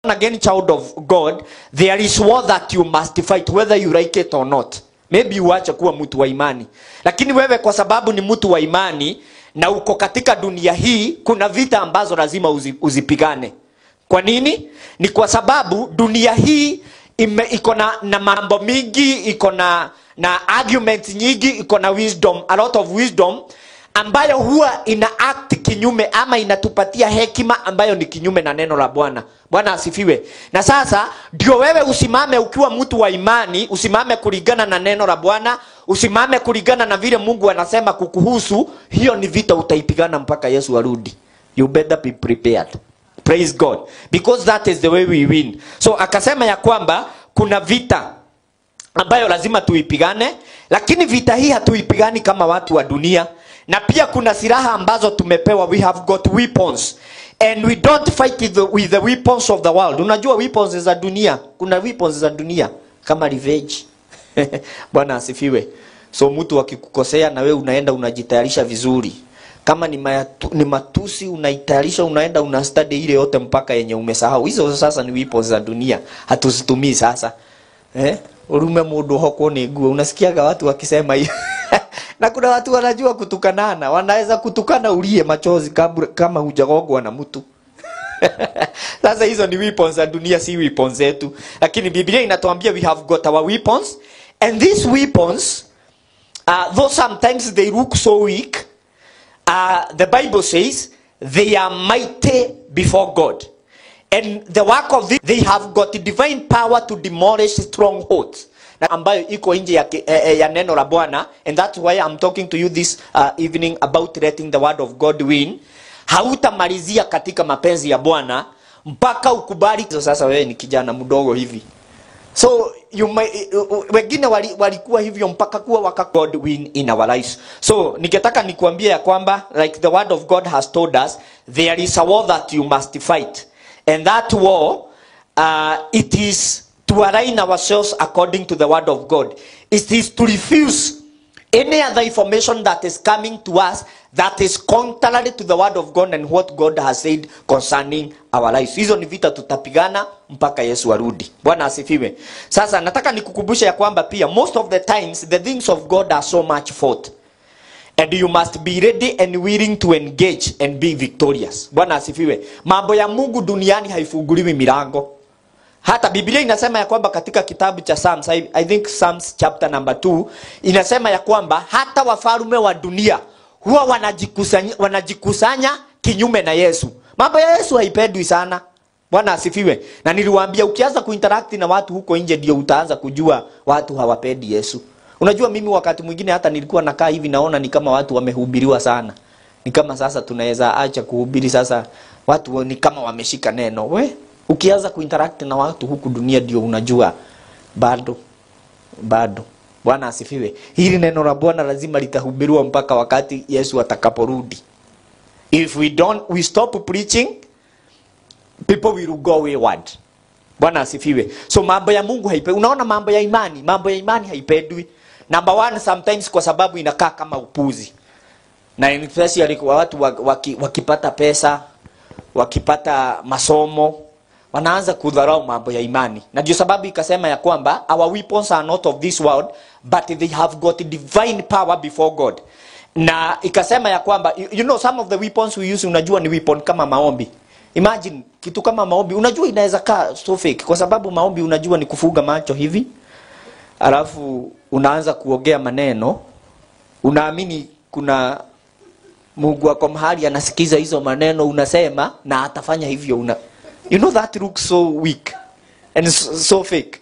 again child of God, there is war that you must fight whether you like it or not. Maybe uache kuwa mtu wa imani, lakini wewe kwa sababu ni mtu wa imani na uko katika dunia hii, kuna vita ambazo lazima uzipigane. Kwa nini? Ni kwa sababu dunia hii iko na mambo mingi, iko na arguments nyingi, iko na wisdom, a lot of wisdom ambayo huwa ina act kinyume ama inatupatia hekima ambayo ni kinyume na neno la Bwana. Bwana asifiwe. Na sasa ndio wewe usimame ukiwa mtu wa imani, usimame kulingana na neno la Bwana, usimame kulingana na vile Mungu anasema kukuhusu. Hiyo ni vita utaipigana mpaka Yesu arudi. You better be prepared. Praise God. Because that is the way we win. So akasema ya kwamba kuna vita ambayo lazima tuipigane, lakini vita hii hatuipigani kama watu wa dunia. Na pia kuna silaha ambazo tumepewa. We have got weapons. And we don't fight with the weapons of the world. Unajua weapons za dunia. Kuna weapons za dunia kama revenge. Bwana asifiwe. So mtu akikukosea na wewe unaenda unajitayarisha vizuri. Kama ni matusi unaitayarisha, unaenda unastudy ile yote mpaka yenye umesahau. Hizo sasa ni weapons za dunia. Hatuzitumii sasa. Urume mundu hoko ni nguo. Unasikiaga watu wakisema hiyo. Na kuna watu wanajua kutukanana, wanaweza kutukana ulie machozi kama hujagogwa na mtu. Sasa hizo ni weapons za dunia, si weapons zetu. Lakini Biblia inatuambia we have got our weapons, and these weapons though sometimes they look so weak, the Bible says they are mighty before God. And the work of this, they have got divine power to demolish strongholds. Na ambayo iko nje ya neno la Bwana. And that's why I'm talking to you this evening about letting the word of God win. Hautamalizia katika mapenzi ya Bwana mpaka ukubali. Sasa wewe ni kijana mdogo hivi. So wengine walikuwa hivyo mpaka kuwa waka God win in our lives. So ningetaka nikuambie ya kwamba like the word of God has told us, there is a war that you must fight. And that war, it is to align ourselves according to the word of God. It is to refuse any other information that is coming to us that is contrary to the word of God and what God has said concerning our lives. Hizo ni vita tutapigana mpaka Yesu arudi. Bwana asifiwe. Sasa nataka nikukumbusha ya kwamba pia most of the times the things of God are so much fought. And you must be ready and willing to engage and be victorious. Bwana asifiwe. Mambo ya Mungu duniani haifunguliwi milango. Hata Biblia inasema ya kwamba katika kitabu cha Psalms, I think Psalms chapter number 2, inasema ya kwamba hata wafalme wa dunia huwa wanajikusanya kinyume na Yesu. Mambo ya Yesu haipendwi sana. Bwana asifiwe. Na niliwaambia ukianza kuinteract na watu huko nje ndio utaanza kujua watu hawapendi Yesu. Unajua mimi wakati mwingine hata nilikuwa nakaa hivi naona ni kama watu wamehubiriwa sana. Ni kama sasa tunaweza acha kuhubiri, sasa watu ni kama wameshika neno. Ukianza kuinteract na watu huku dunia ndio unajua bado. Bwana asifiwe. Hili neno la Bwana lazima litahubiriwa mpaka wakati Yesu atakaporudi. If we stop preaching, people will go wayward. Bwana asifiwe. So mambo ya Mungu haipendwi. Unaona mambo ya imani haipendwi. Number one, sometimes kwa sababu inakaa kama upuzi. Na especially kwa watu wakipata pesa, wakipata masomo, wanaanza kudharau mambo ya imani. Na ndio sababu ikasema ya kwamba our weapons are not of this world, but they have got divine power before God. Na ikasema ya kwamba you know some of the weapons we use, unajua ni weapon kama maombi. Imagine kitu kama maombi, unajua inaweza kaa so fake kwa sababu maombi unajua ni kufuga macho hivi. Alafu unaanza kuongea maneno, unaamini kuna Mungu wako mahali anasikiza hizo maneno unasema na atafanya hivyo. You know that looks so weak and so fake.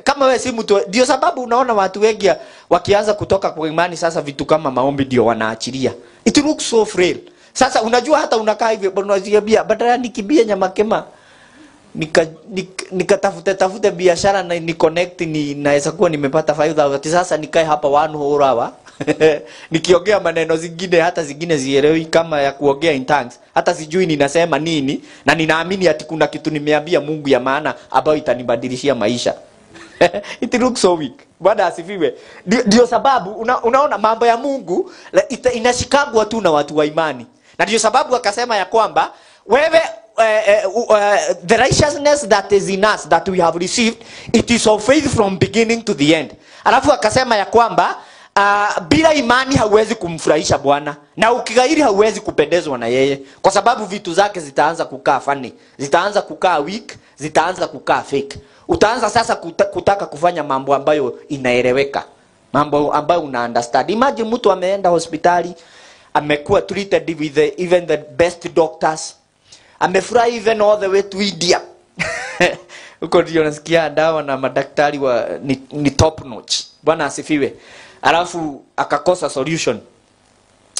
Kama wewe si mtu, ndio sababu unaona watu wengi wakianza kutoka kwa imani sasa vitu kama maombi ndio wanaachilia. It looks so frail. Sasa unajua hata unakaa hivyo unajiambia badala nikimbie nyama kema nikatafute biashara na ni connect naweza kuwa nimepata 5,000 sasa nikae hapa 1 whole hour nikiongea maneno zingine hata zingine zielewi kama ya kuongea in tongues, hata sijui ninasema nini na ninaamini ati kuna kitu nimeambia Mungu ya maana ambayo itanibadilishia maisha. It looks so weak. Bwana asifiwe. Ndio sababu unaona mambo ya Mungu inashikagwa tu na watu wa imani. Na ndio sababu akasema ya kwamba wewe the righteousness that is in us that we have received, it is of faith from beginning to the end. Alafu akasema ya kwamba bila imani hauwezi kumfurahisha Bwana, na ukigairi hauwezi kupendezwa na yeye, kwa sababu vitu zake zitaanza kukaa funny, zitaanza kukaa weak, zitaanza kukaa fake. Utaanza sasa kutaka kufanya mambo ambayo inaeleweka, mambo ambayo una understand. Imagine mtu ameenda hospitali, amekuwa treated with even the best doctors, amefurahi even all the way to India. Uko ndio nasikia dawa na madaktari wa ni top notch. Bwana asifiwe. Alafu akakosa solution.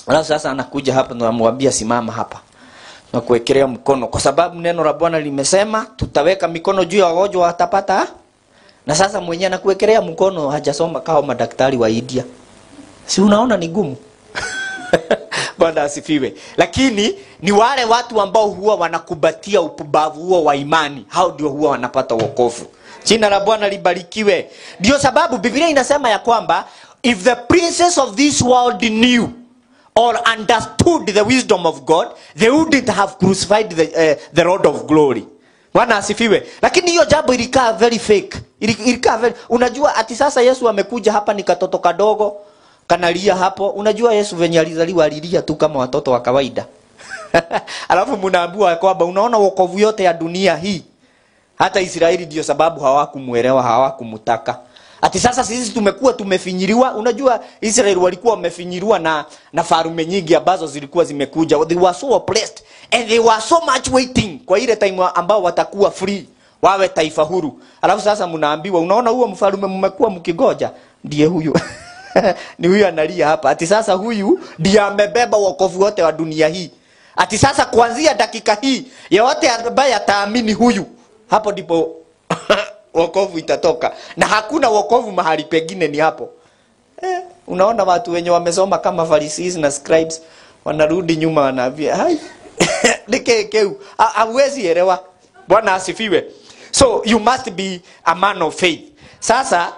Alafu sasa anakuja hapa na amwambia simama hapa na kuwekelea mkono, kwa sababu neno la Bwana limesema tutaweka mikono juu ya wagonjwa watapata. Na sasa mwenyewe anakuwekelea mkono, hajasoma kama madaktari wa India. Si unaona ni gumu? Bwana asifiwe. Lakini ni wale watu ambao huwa wanakubatia upumbavu huo wa imani, hao ndio huwa wanapata wokovu. Jina la Bwana libarikiwe. Ndio sababu Biblia inasema ya kwamba if the princes of this world knew or understood the wisdom of God, they wouldn't have crucified the Lord of glory. Bwana asifiwe. Lakini hiyo jambo ilikaa very fake. Ilikaa very, unajua ati sasa Yesu amekuja hapa ni katoto kadogo kanalia hapo. Unajua Yesu venye alizaliwa alilia tu kama watoto wa kawaida. Alafu mnaambiwa kwamba unaona wokovu yote ya dunia hii, hata Israeli ndio sababu hawakumuelewa, hawakumtaka. Ati sasa sisi tumekuwa tumefinyiriwa. Unajua Israeli walikuwa wamefinyiriwa na farume nyingi ambazo zilikuwa zimekuja. They were so oppressed and they were so much waiting kwa ile time ambao watakuwa free, wawe taifa huru. Alafu sasa mnaambiwa unaona huo mfarume mmekuwa mkigoja, ndiye huyu. Ni huyu analia hapa. Ati sasa huyu ndiye amebeba wokovu wote wa dunia hii. Ati sasa kuanzia dakika hii yote ambaye ataamini huyu, hapo ndipo wokovu itatoka. Na hakuna wokovu mahali pengine, ni hapo. Unaona watu wenye wamesoma kama Pharisees na scribes wanarudi nyuma wanaambia hai nikekeu hauwezi elewa. Bwana asifiwe. So you must be a man of faith. Sasa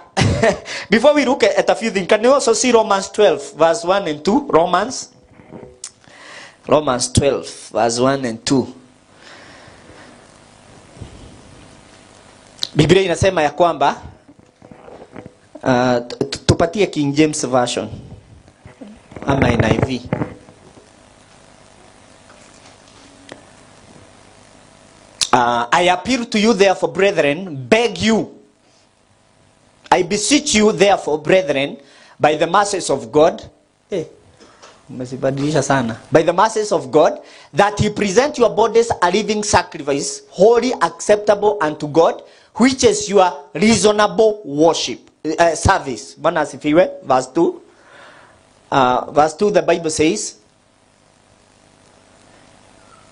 before we look at a few things, can you also see Romans 12 verse 1 and 2? Romans 12 verse 1 and 2. Biblia inasema ya kwamba tupatie King James version ama NIV. I appeal to you therefore, brethren, beg you, I beseech you therefore, brethren, by the mercies of God, by the mercies of God, that he present your bodies a living sacrifice, holy, acceptable unto God, which is your reasonable worship, service. Bwana asifiwe. Verse 2. Verse 2, the Bible says,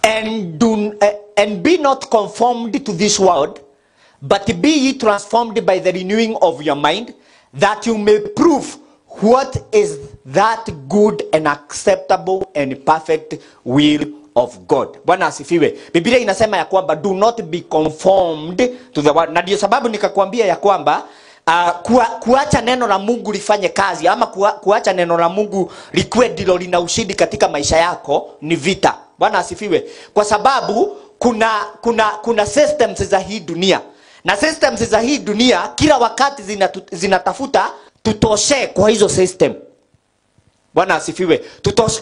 and be not conformed to this world, but be ye transformed by the renewing of your mind, that you may prove what is that good and acceptable and perfect will of God. Bwana asifiwe. Biblia inasema ya kwamba do not be conformed to the world. Na ndio sababu nikakwambia ya kwamba kuacha neno la Mungu lifanye kazi, ama kuacha neno la Mungu likuwe ndilo lina ushindi katika maisha yako ni vita. Bwana asifiwe. Kwa sababu kuna systems za hii dunia. Na systems za hii dunia kila wakati zinatafuta tutoshe kwa hizo system. Bwana asifiwe.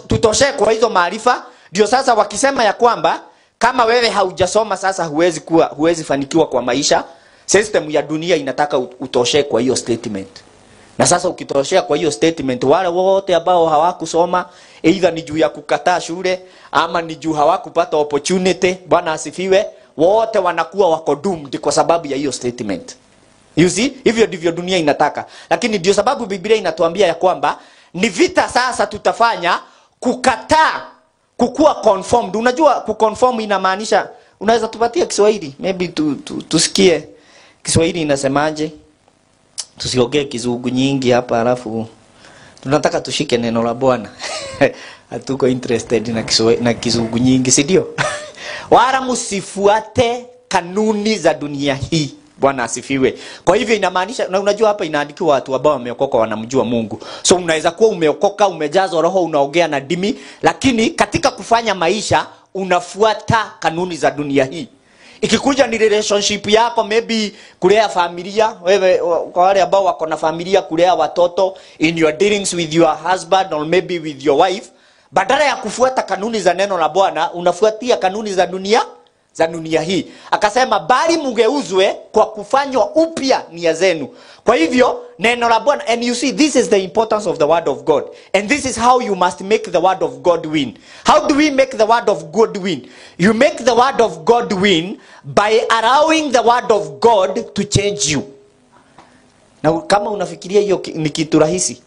Tutoshe kwa hizo maarifa. Ndio sasa wakisema ya kwamba kama wewe haujasoma sasa huwezi fanikiwa kwa maisha, system ya dunia inataka utoshe kwa hiyo statement. Na sasa ukitoshea kwa hiyo statement, wale wote ambao hawakusoma, either ni juu ya kukataa shule ama ni juu hawakupata opportunity, Bwana asifiwe, wote wanakuwa wako doomed kwa sababu ya hiyo statement. You see, hivyo ndivyo dunia inataka. Lakini ndio sababu Biblia inatuambia ya kwamba ni vita sasa tutafanya kukataa kukua conformed. Unajua kuconform inamaanisha, unaweza tupatie Kiswahili? Maybe tusikie Kiswahili inasemaje? Tusiongee kizungu nyingi hapa, alafu tunataka tushike neno la Bwana. Hatuko interested na kizungu nyingi, si ndio? Wala msifuate kanuni za dunia hii. Bwana asifiwe. Kwa hivyo inamaanisha, na unajua hapa inaandikiwa watu ambao wameokoka wanamjua Mungu. So unaweza kuwa umeokoka, umejazwa roho, unaongea na dimi, lakini katika kufanya maisha unafuata kanuni za dunia hii. Ikikuja ni relationship yako, maybe kulea familia, wewe kwa wale ambao wako na familia, kulea watoto, in your dealings with your husband or maybe with your wife, badala ya kufuata kanuni za neno la Bwana, unafuatia kanuni za dunia hii. Akasema bali mugeuzwe kwa kufanywa upya nia zenu. Kwa hivyo neno la Bwana, and you see this is the importance of the word of God, and this is how you must make the word of God win. How do we make the word of God win? You make the word of God win by allowing the word of God to change you. Na kama unafikiria hiyo ni kitu rahisi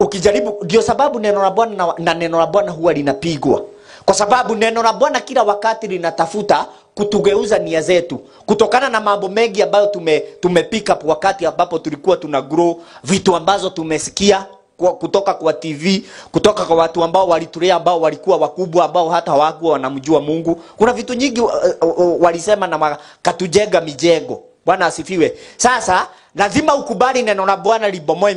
ukijaribu, ndio sababu neno la Bwana na neno la Bwana huwa linapigwa. Kwa sababu neno la Bwana kila wakati linatafuta kutugeuza nia zetu kutokana na mambo mengi ambayo tumepick up wakati ambapo tulikuwa tuna grow, vitu ambazo tumesikia kutoka kwa TV, kutoka kwa watu ambao walitulea, ambao walikuwa wakubwa, ambao hata hawakuwa wanamjua Mungu. Kuna vitu nyingi walisema na wakatujega mijego. Bwana asifiwe. Sasa lazima ukubali neno la Bwana libomoe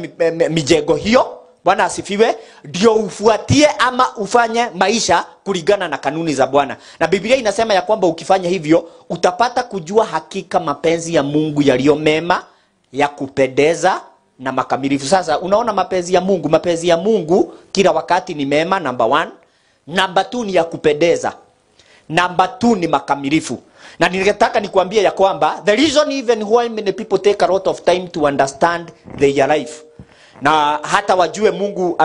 mijego hiyo. Bwana asifiwe, ndio ufuatie ama ufanye maisha kulingana na kanuni za Bwana. Na Biblia inasema ya kwamba ukifanya hivyo utapata kujua hakika mapenzi ya Mungu yaliyo mema, ya kupendeza na makamilifu. Sasa unaona mapenzi ya Mungu kila wakati ni mema, number 1. Number 2 ni ya kupendeza. Number 2 ni makamilifu. Na ningetaka nikuambie ya kwamba the reason even why many people take a lot of time to understand their life, na hata wajue Mungu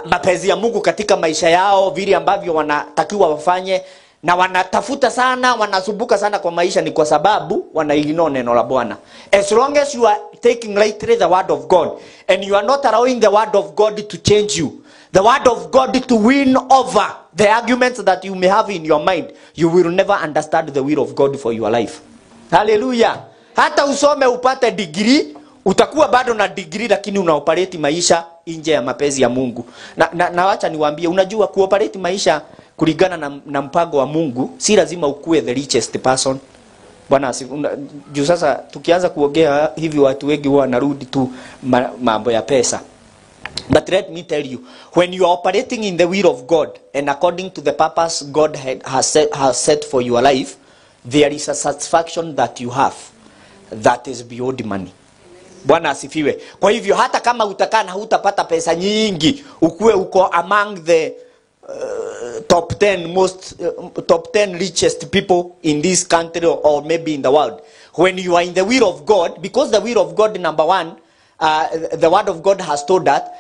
mapenzi ya Mungu katika maisha yao, vile ambavyo wanatakiwa wafanye, na wanatafuta sana, wanasumbuka sana kwa maisha, ni kwa sababu wanaignore neno la Bwana. As long as you are taking lightly the word of God and you are not allowing the word of God to change you, the word of God to win over the arguments that you may have in your mind, you will never understand the will of God for your life. Hallelujah. Hata usome upate degree, utakuwa bado na degree lakini unaoperate maisha nje ya mapenzi ya Mungu. Na wacha niwaambie, unajua kuoperate maisha kulingana na mpango wa Mungu si lazima ukue the richest person. Bwana juu sasa tukianza kuongea hivi watu wengi wanarudi tu mambo ya pesa. But let me tell you, when you are operating in the will of God and according to the purpose God has set for your life, there is a satisfaction that you have that is beyond money. Bwana asifiwe. Kwa hivyo hata kama utakaa na hutapata pesa nyingi, ukue uko among the top 10 richest people in this country or maybe in the world, when you are in the will of God, because the will of God, number 1, the word of God has told that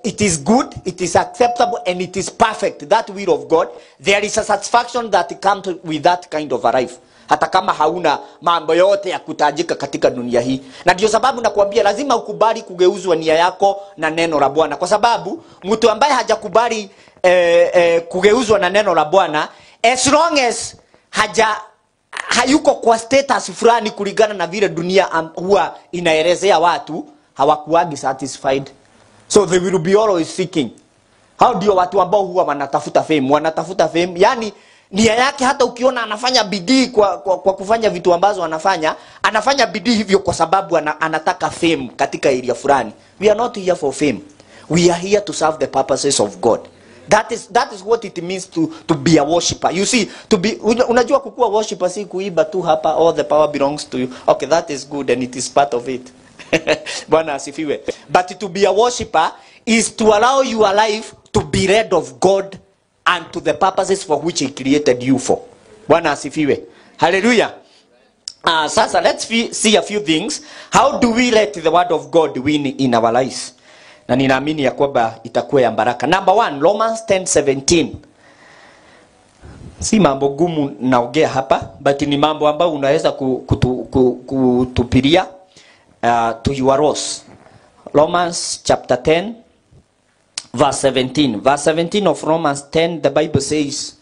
it is good, it is acceptable, and it is perfect. That will of God, there is a satisfaction that comes with that kind of a life, hata kama hauna mambo yote ya kutajika katika dunia hii. Na ndio sababu nakwambia lazima ukubali kugeuzwa nia yako na neno la Bwana, kwa sababu mtu ambaye hajakubali kugeuzwa na neno la Bwana, as long as hayuko kwa status fulani kulingana na vile dunia huwa inaelezea watu, hawakuagi satisfied. So they will be always seeking. How ndio watu ambao huwa wanatafuta fame, yani nia yake, hata ukiona anafanya bidii kwa kufanya vitu ambazo anafanya bidii hivyo kwa sababu anataka fame katika area fulani. We are not here for fame. We are here to serve the purposes of God. That is what it means to be a worshipper. You see, unajua kukua worshipper si kuiba tu hapa, all the power belongs to you. Okay, that is good and it is part of it. Bwana asifiwe. But to be a worshipper is to allow your life to be led of God and to the purposes for which he created you for. Bwana asifiwe. Hallelujah. Sasa let's see a few things. How do we let the word of God win in our lives? Na ninaamini ya kwamba itakuwa ya baraka. Number 1, Romans 10:17. Si mambo gumu naongea hapa, but ni mambo ambayo unaweza kutupilia to your rose. Romans chapter 10 verse 17. Verse 17 of Romans 10, the Bible says,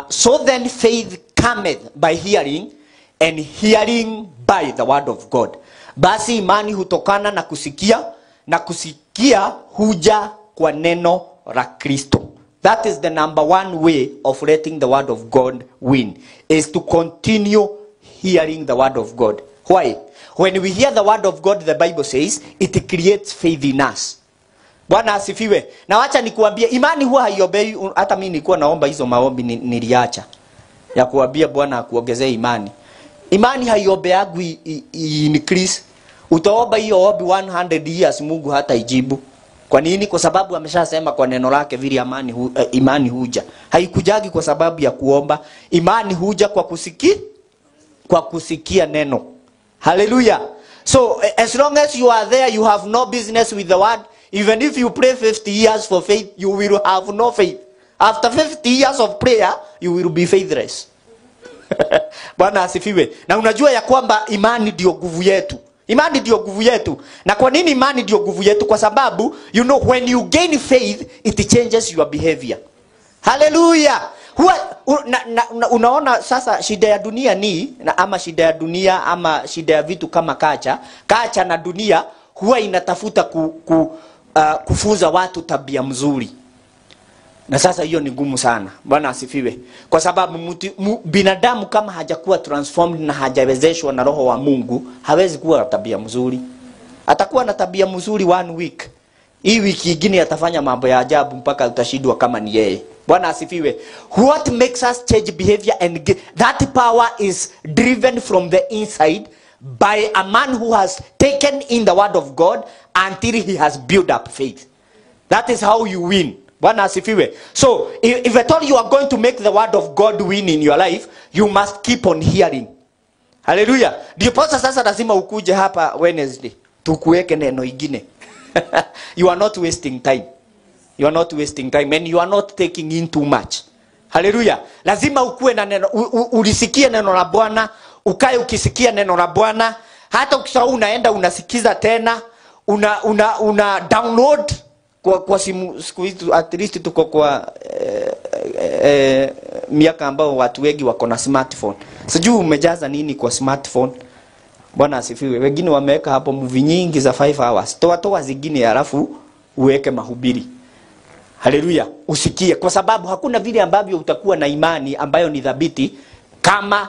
so then faith cometh by hearing, and hearing by the word of God. Basi imani hutokana na kusikia, na kusikia huja kwa neno la Kristo. That is the number 1 way of letting the word of God win, is to continue hearing the word of God. Why? When we hear the word of God, the Bible says, it creates faith in us. Bwana asifiwe. Na wacha nikuambie, imani huwa haiombei. Hata mimi nilikuwa naomba hizo maombi niliacha ya kuambia Bwana akuongezee imani. Imani haiombei increase. Utaomba hiyo ombi 100 years, Mungu hata ijibu. Kwa nini? Kwa sababu ameshasema kwa neno lake vile imani huja. Haikujagi kwa sababu ya kuomba. Imani huja kwa kusikia neno. Hallelujah. So as long as you are there, you have no business with the word. Even if you pray 50 years for faith, you will have no faith. After 50 years of prayer, you will be faithless. Bwana asifiwe. Na unajua ya kwamba imani ndio nguvu yetu. Imani ndio nguvu yetu. Na kwa nini imani ndio nguvu yetu? Kwa sababu you know when you gain faith, it changes your behavior. Hallelujah. Unaona sasa shida ya dunia ni ama shida ya dunia ama shida ya vitu kama kacha na dunia huwa inatafuta kufunza watu tabia mzuri. Na sasa hiyo ni ngumu sana. Bwana asifiwe. Kwa sababu binadamu kama hajakuwa transformed na hajawezeshwa na roho wa Mungu, hawezi kuwa na tabia mzuri. Atakuwa na tabia mzuri 1 week. Hii wiki nyingine atafanya mambo ya ajabu mpaka utashindwa kama ni yeye. Bwana asifiwe. What makes us change behavior and that power is driven from the inside by a man who has taken in the word of God until he has built up faith. That is how you win. Bwana asifiwe. So, if at all you are going to make the word of God win in your life, you must keep on hearing. Hallelujah. Ndipo sasa lazima ukuje hapa Wednesday, tukuweke neno ingine. You are not wasting time. You are not wasting time and you are not taking in too much. Hallelujah. Lazima ukue na neno, ulisikie neno la Bwana, ukae ukisikia neno la Bwana, hata ukisahau unaenda unasikiza tena, una download kwa simu. Siku hizi at least tuko kwa miaka ambao watu wengi wako na smartphone. Sijui umejaza nini kwa smartphone. Bwana asifiwe. Wengine wameweka hapo movie nyingi za 5 hours. Toa zingine alafu uweke mahubiri. Haleluya. Usikie kwa sababu hakuna vile ambavyo utakuwa na imani ambayo ni thabiti kama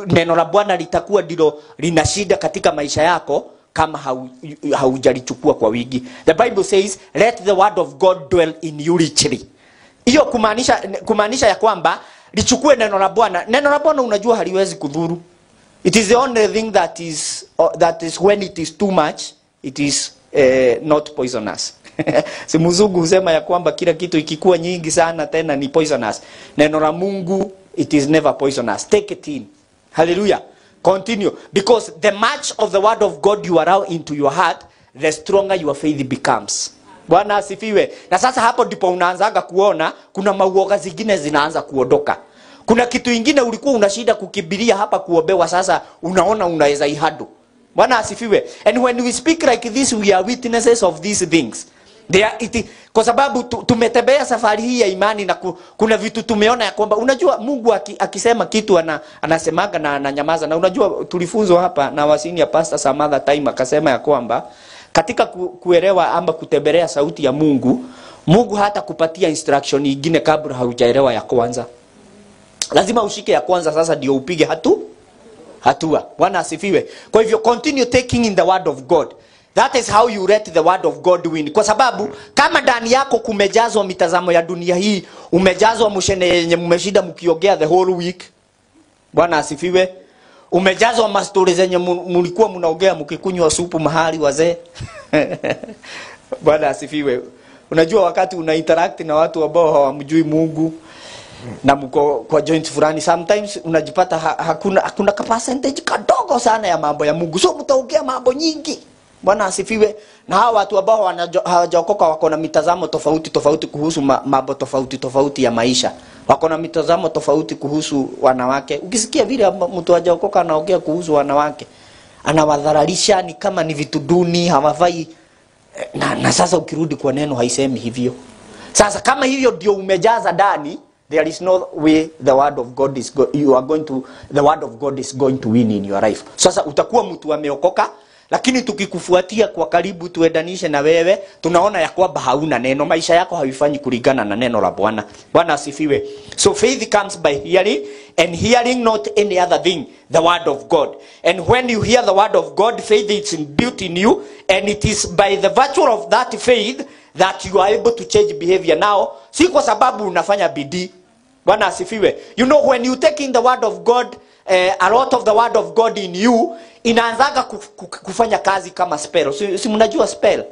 neno la Bwana litakuwa ndilo lina shida katika maisha yako kama haujalichukua kwa wingi. The Bible says let the word of God dwell in you richly. Hiyo kumaanisha ya kwamba lichukue neno la Bwana. Neno la Bwana unajua haliwezi kudhuru. It is the only thing that is when it is too much, it is not poisonous. Si mzungu husema ya kwamba kila kitu ikikuwa nyingi sana tena ni poisonous. Neno la Mungu, it is never poisonous. Take it in. Hallelujah. Continue. Because the much of the word of God you allow into your heart, the stronger your faith becomes. Bwana asifiwe. Na sasa hapo ndipo unaanzaga kuona kuna mauoga zingine zinaanza kuondoka. Kuna kitu ingine ulikuwa unashida kukibiria hapa kuombewa, sasa unaona unaweza ihado. Bwana asifiwe. And when we speak like this, we are witnesses of these things. Kwa sababu tumetembea safari hii ya imani na kuna vitu tumeona ya kwamba unajua Mungu akisema kitu anasemaga na ananyamaza. Na unajua tulifunzwa hapa na wasini ya Pastor Samantha Time akasema ya kwamba katika kuelewa ama kutembelea sauti ya Mungu, Mungu hata kupatia instruction nyingine kabla haujaelewa ya kwanza. Lazima ushike ya kwanza sasa ndio upige hatua. Bwana asifiwe. Kwa hivyo continue taking in the word of God. That is how you let the word of God win. Kwa sababu kama ndani yako kumejazwa mitazamo ya dunia hii, umejazwa mshene yenye mmeshida mkiongea the whole week. Bwana asifiwe. Umejazwa mastori zenye mlikuwa mnaongea mkikunywa supu mahali wazee. Bwana asifiwe. Unajua wakati una interact na watu ambao hawamjui Mungu na mko kwa joint fulani, sometimes unajipata hakuna percentage kadogo sana ya mambo ya Mungu. So mtaongea mambo nyingi. Bwana asifiwe. Na hawa watu ambao hawajaokoka wako na mitazamo tofauti kuhusu mambo tofauti ya maisha. Wako na mitazamo tofauti kuhusu wanawake. Ukisikia vile mtu hajaokoka anaongea kuhusu wanawake, anawadharalisha ni kama ni vitu duni, hawafai. Na sasa ukirudi kwa neno haisemi hivyo. Sasa kama hivyo ndio umejaza ndani, there is no way the word of God the word of God is going to win in your life. Sasa utakuwa mtu ameokoka lakini tukikufuatia kwa karibu tuendanishe na wewe, tunaona ya kwamba hauna neno, maisha yako haifanyi kulingana na neno la Bwana. Bwana asifiwe. So faith comes by hearing, and hearing not any other thing, the word of God. And when you hear the word of God, faith is built in you, and it is by the virtue of that faith that you are able to change behavior. Now, si kwa sababu unafanya bidii. Bwana asifiwe. You know, when you take in the word of God, a lot of the word of God in you inaanzaga kufanya kazi kama spell. Si mnajua spell?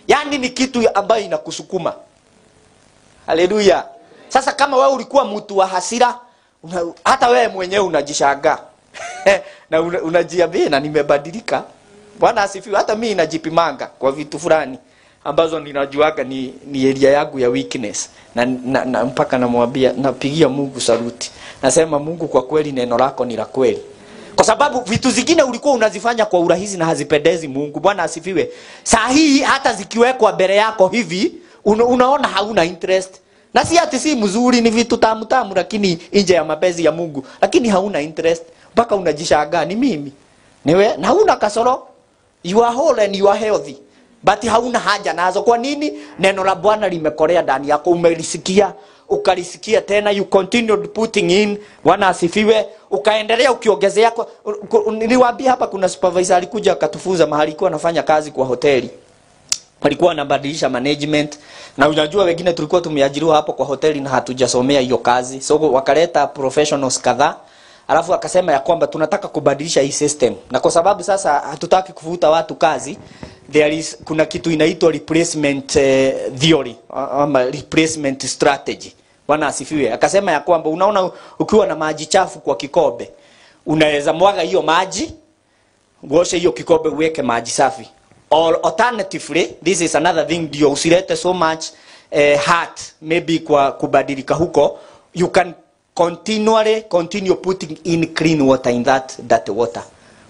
Yani ni kitu ambayo inakusukuma. Haleluya. Sasa kama wewe ulikuwa mtu wa hasira, hata wewe mwenyewe unajishangaa. Na unajiambia na nimebadilika. Bwana asifiwe. Hata mimi najipimanga kwa vitu fulani ambazo ninajuaga ni area yangu ya weakness. Na mpaka namwambia, napigia Mungu saluti. Nasema, Mungu, kwa kweli neno lako ni la kweli. Kwa sababu vitu zingine ulikuwa unazifanya kwa urahisi na hazipendezi Mungu. Bwana asifiwe. Saa hii hata zikiwekwa mbele yako hivi, unaona hauna interest. Na si ati si mzuri, ni vitu tamu tamu, lakini nje ya mapenzi ya Mungu, lakini hauna interest. Mpaka unajishangaa, ni mimi. Niwe na hauna kasoro. You are whole and you are healthy. But hauna haja nazo. Kwa nini? Neno la Bwana limekolea ndani yako, umelisikia, ukalisikia tena, you continued putting in. Bwana asifiwe. Ukaendelea ukiongezea. Niliwaambia hapa kuna supervisor alikuja akatufunza mahali alikuwa anafanya kazi kwa hoteli. Walikuwa wanabadilisha management, na unajua wengine tulikuwa tumeajiriwa hapo kwa hoteli na hatujasomea hiyo kazi. So wakaleta professionals kadhaa. Alafu akasema ya kwamba tunataka kubadilisha hii system. Na kwa sababu sasa hatutaki kufuta watu kazi, kuna kitu inaitwa replacement theory ama replacement strategy. Bwana asifiwe. Akasema ya kwamba unaona, ukiwa na maji chafu kwa kikombe, unaweza mwaga hiyo maji, uoshe hiyo kikombe, uweke maji safi. Or alternatively, this is another thing, ndio usilete so much heart maybe kwa kubadilika huko, you can continue putting in clean water in that water.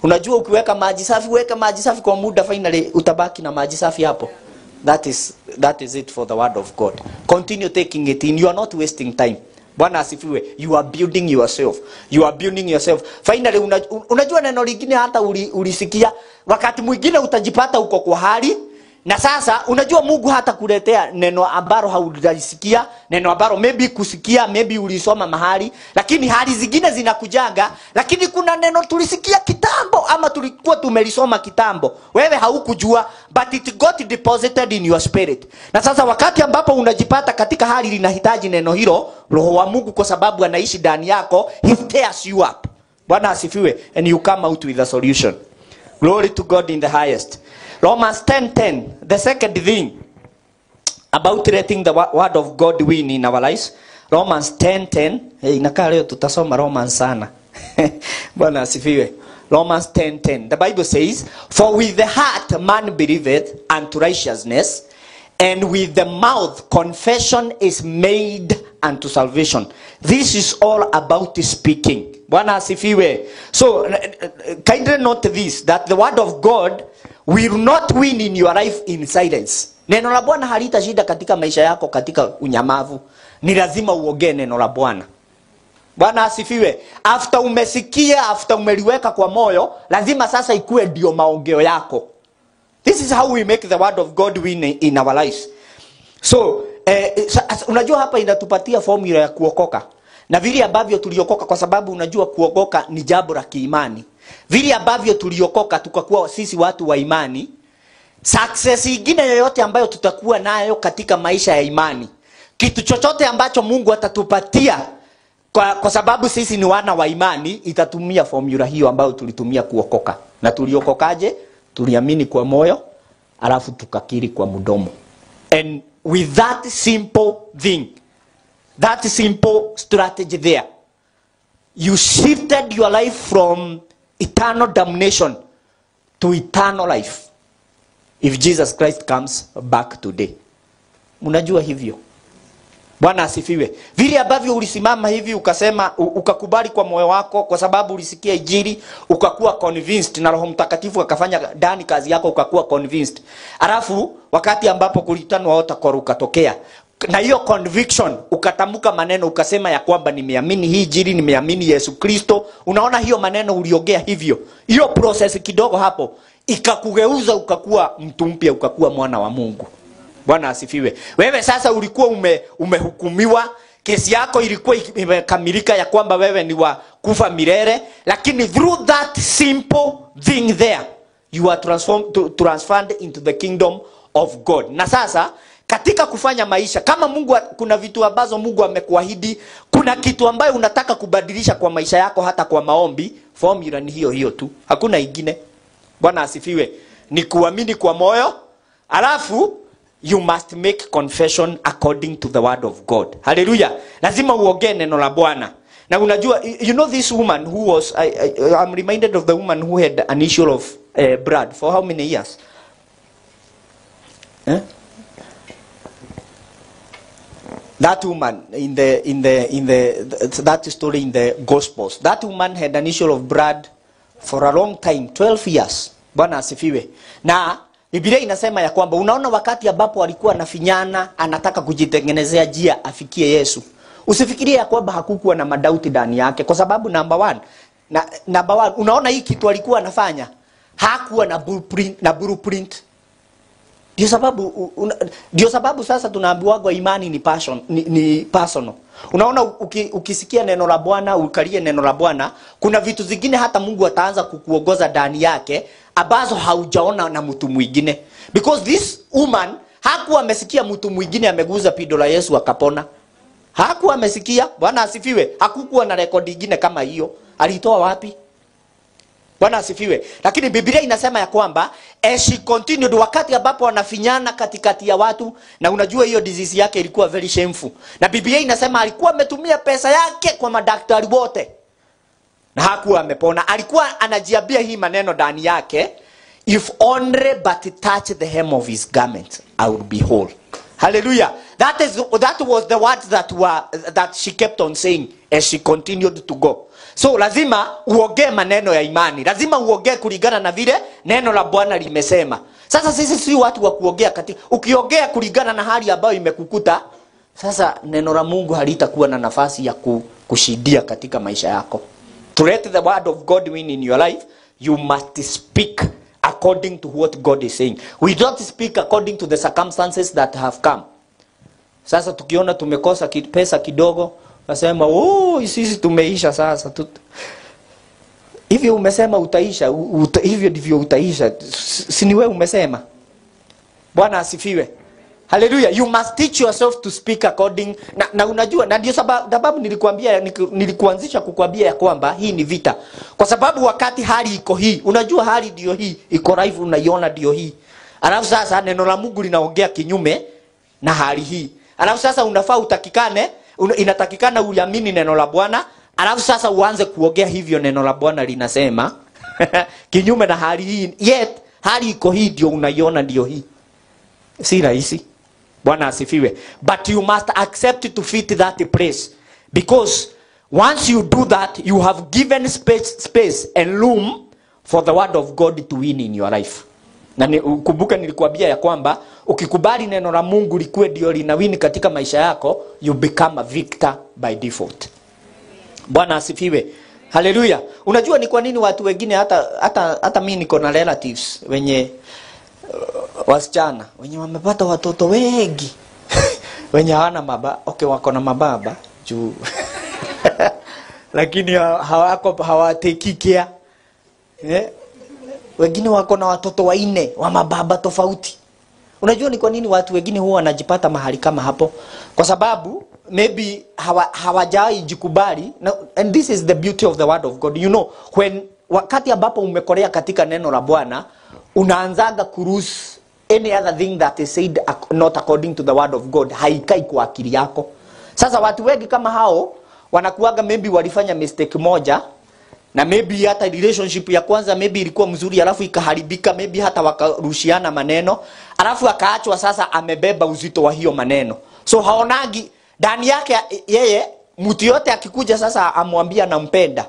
Unajua ukiweka maji safi, weka maji safi kwa muda, finally utabaki na maji safi hapo. That is it for the word of God. Continue taking it in. You are not wasting time. Bwana asifiwe. You are building yourself. You are building yourself. Finally unajua neno lingine hata ulisikia, wakati mwingine utajipata uko kwa hali, na sasa unajua Mungu hata kuletea neno ambalo haujasikia, neno ambalo maybe kusikia, maybe ulisoma mahali, lakini hali zingine zinakujaga, lakini kuna neno tulisikia kitambo ama tulikuwa tumelisoma kitambo, wewe haukujua, but it got deposited in your spirit. Na sasa wakati ambapo unajipata katika hali linahitaji neno hilo, Roho wa Mungu kwa sababu anaishi ndani yako, he tears you up. Bwana asifiwe. And you come out with a solution. Glory to God in the highest. Romans 10:10, the second thing about letting the word of God win in our lives. Romans 10:10, inakaa leo tutasoma Romans sana. Bwana asifiwe. Romans 10:10, the Bible says, for with the heart man believeth unto righteousness, and with the mouth confession is made unto salvation. This is all about speaking. Bwana asifiwe. So kindly note this, that the word of God will not win in your life in silence. Neno la Bwana halitashinda katika maisha yako katika unyamavu. Ni lazima uongee neno la Bwana. Bwana asifiwe. After umesikia, after umeliweka kwa moyo, lazima sasa ikue ndio maongeo yako. This is how we make the word of God win in our lives. So unajua hapa inatupatia formula ya kuokoka. Na vile ambavyo tuliokoka, kwa sababu unajua kuokoka ni jambo la kiimani. Vile ambavyo tuliokoka tukakuwa sisi watu wa imani, success nyingine yoyote ambayo tutakuwa nayo katika maisha ya imani, kitu chochote ambacho Mungu atatupatia kwa sababu sisi ni wana wa imani, itatumia formula hiyo ambayo tulitumia kuokoka. Na tuliokokaje? Tuliamini kwa moyo, alafu tukakiri kwa mdomo. And with that simple thing, that simple strategy there, you shifted your life from eternal damnation to eternal life if Jesus Christ comes back today. Unajua hivyo. Bwana asifiwe. Vile ambavyo ulisimama hivi ukasema, ukakubali kwa moyo wako kwa sababu ulisikia injili, ukakuwa convinced na Roho Mtakatifu akafanya ndani kazi yako, ukakuwa convinced. Alafu wakati ambapo kulitanwa otakoro ukatokea, na hiyo conviction ukatamka maneno ukasema ya kwamba nimeamini hii injili, nimeamini Yesu Kristo. Unaona hiyo maneno uliongea hivyo, hiyo process kidogo hapo ikakugeuza ukakuwa mtu mpya, ukakuwa mwana wa Mungu. Bwana asifiwe. Wewe sasa ulikuwa umehukumiwa, kesi yako ilikuwa imekamilika ya kwamba wewe ni wa kufa milele, lakini through that simple thing there you are transformed into the kingdom of God. Na sasa katika kufanya maisha, kama Mungu, kuna vitu ambazo Mungu amekuahidi, kuna kitu ambayo unataka kubadilisha kwa maisha yako, hata kwa maombi, formula ni hiyo hiyo tu, hakuna ingine. Bwana asifiwe. Ni kuamini kwa moyo, alafu you must make confession according to the word of God. Hallelujah. Lazima uongee neno la Bwana. Na unajua, you know this woman who was, I'm reminded of the woman who had an issue of blood for how many years? That woman that story in the Gospels, that woman had an issue of blood for a long time, 12 years. Bwana asifiwe. Na Biblia inasema ya kwamba, unaona, wakati ambapo alikuwa anafinyana, anataka kujitengenezea njia afikie Yesu, usifikirie ya kwamba hakukuwa na madauti ndani yake, kwa sababu number one, unaona hii kitu alikuwa anafanya, hakuwa na blueprint. Ndio sababu sasa tunaambiwa imani ni personal. Unaona, ukisikia neno la Bwana, ukalie neno la Bwana, kuna vitu zingine hata Mungu ataanza kukuongoza ndani yake ambazo haujaona na mtu mwingine. Because this woman hakuwa amesikia mtu mwingine ameguza pindo la Yesu akapona. Hakuwa amesikia. Bwana asifiwe. Hakukuwa na rekodi nyingine kama hiyo. Alitoa wapi? Bwana asifiwe. Lakini Biblia inasema ya kwamba as she continued, wakati ambapo anafinyana katikati ya watu, na unajua hiyo disease yake ilikuwa very shameful, na Biblia inasema alikuwa ametumia pesa yake kwa madaktari wote na hakuwa amepona. Alikuwa anajiambia hii maneno ndani yake, if only but touch the hem of his garment I will be whole. Hallelujah. That was the words that she kept on saying as she continued to go. So lazima uongee maneno ya imani. Lazima uongee kulingana na vile neno la Bwana limesema. Sasa sisi si watu wa kuongea ukiongea kulingana na hali ambayo imekukuta, sasa neno la Mungu halitakuwa na nafasi ya kushidia katika maisha yako. To let the word of God win in your life, you must speak according to what God is saying. We don't speak according to the circumstances that have come. Sasa tukiona tumekosa pesa kidogo, nasema sisi tumeisha sasa. Hivyo umesema utaisha, hivyo ndivyo utaisha. Si ni wewe umesema? Bwana asifiwe. Hallelujah. You must teach yourself to speak according na unajua, na ndio sababu nilikuanzisha kukwambia ya kwamba hii ni vita. Kwa sababu wakati hali iko hii, unajua hali ndio hii, iko live, unaiona ndio hii. Alafu sasa neno la Mungu linaongea kinyume na hali hii. Alafu sasa unafaa inatakikana uamini neno la Bwana, alafu sasa uanze kuongea hivyo neno la Bwana linasema kinyume na hali hii. Yet hali iko hii ndio unaiona ndio hii. Si rahisi. Bwana asifiwe. But you must accept to fit that place, because once you do that, you have given space and room for the word of God to win in your life. Na kumbuka nilikuambia ya kwamba ukikubali neno la Mungu likuwe ndio linawini katika maisha yako, you become a victor by default. Bwana asifiwe. Hallelujah. Unajua ni kwa nini watu wengine hata mimi niko na relatives wenye wasichana wenye wamepata watoto wengi wenye hawana baba, wako na mababa juu lakini hawateki care. Wengine wako na watoto 4 wa mababa tofauti. Unajua ni kwa nini watu wengine huwa wanajipata mahali kama hapo? Kwa sababu maybe hawajai jikubali. And this is the beauty of the word of God. You know, wakati ambapo umekorea katika neno la Bwana, unaanzaga kuruse any other thing that is said not according to the word of God, haikai kwa akili yako. Sasa watu wengi kama hao wanakuaga maybe walifanya mistake moja, na maybe hata relationship ya kwanza maybe ilikuwa mzuri, alafu ikaharibika, maybe hata wakarushiana maneno, alafu akaachwa sasa amebeba uzito wa hiyo maneno. So haonagi ndani yake yeye, mtu yote akikuja sasa amwambia nampenda,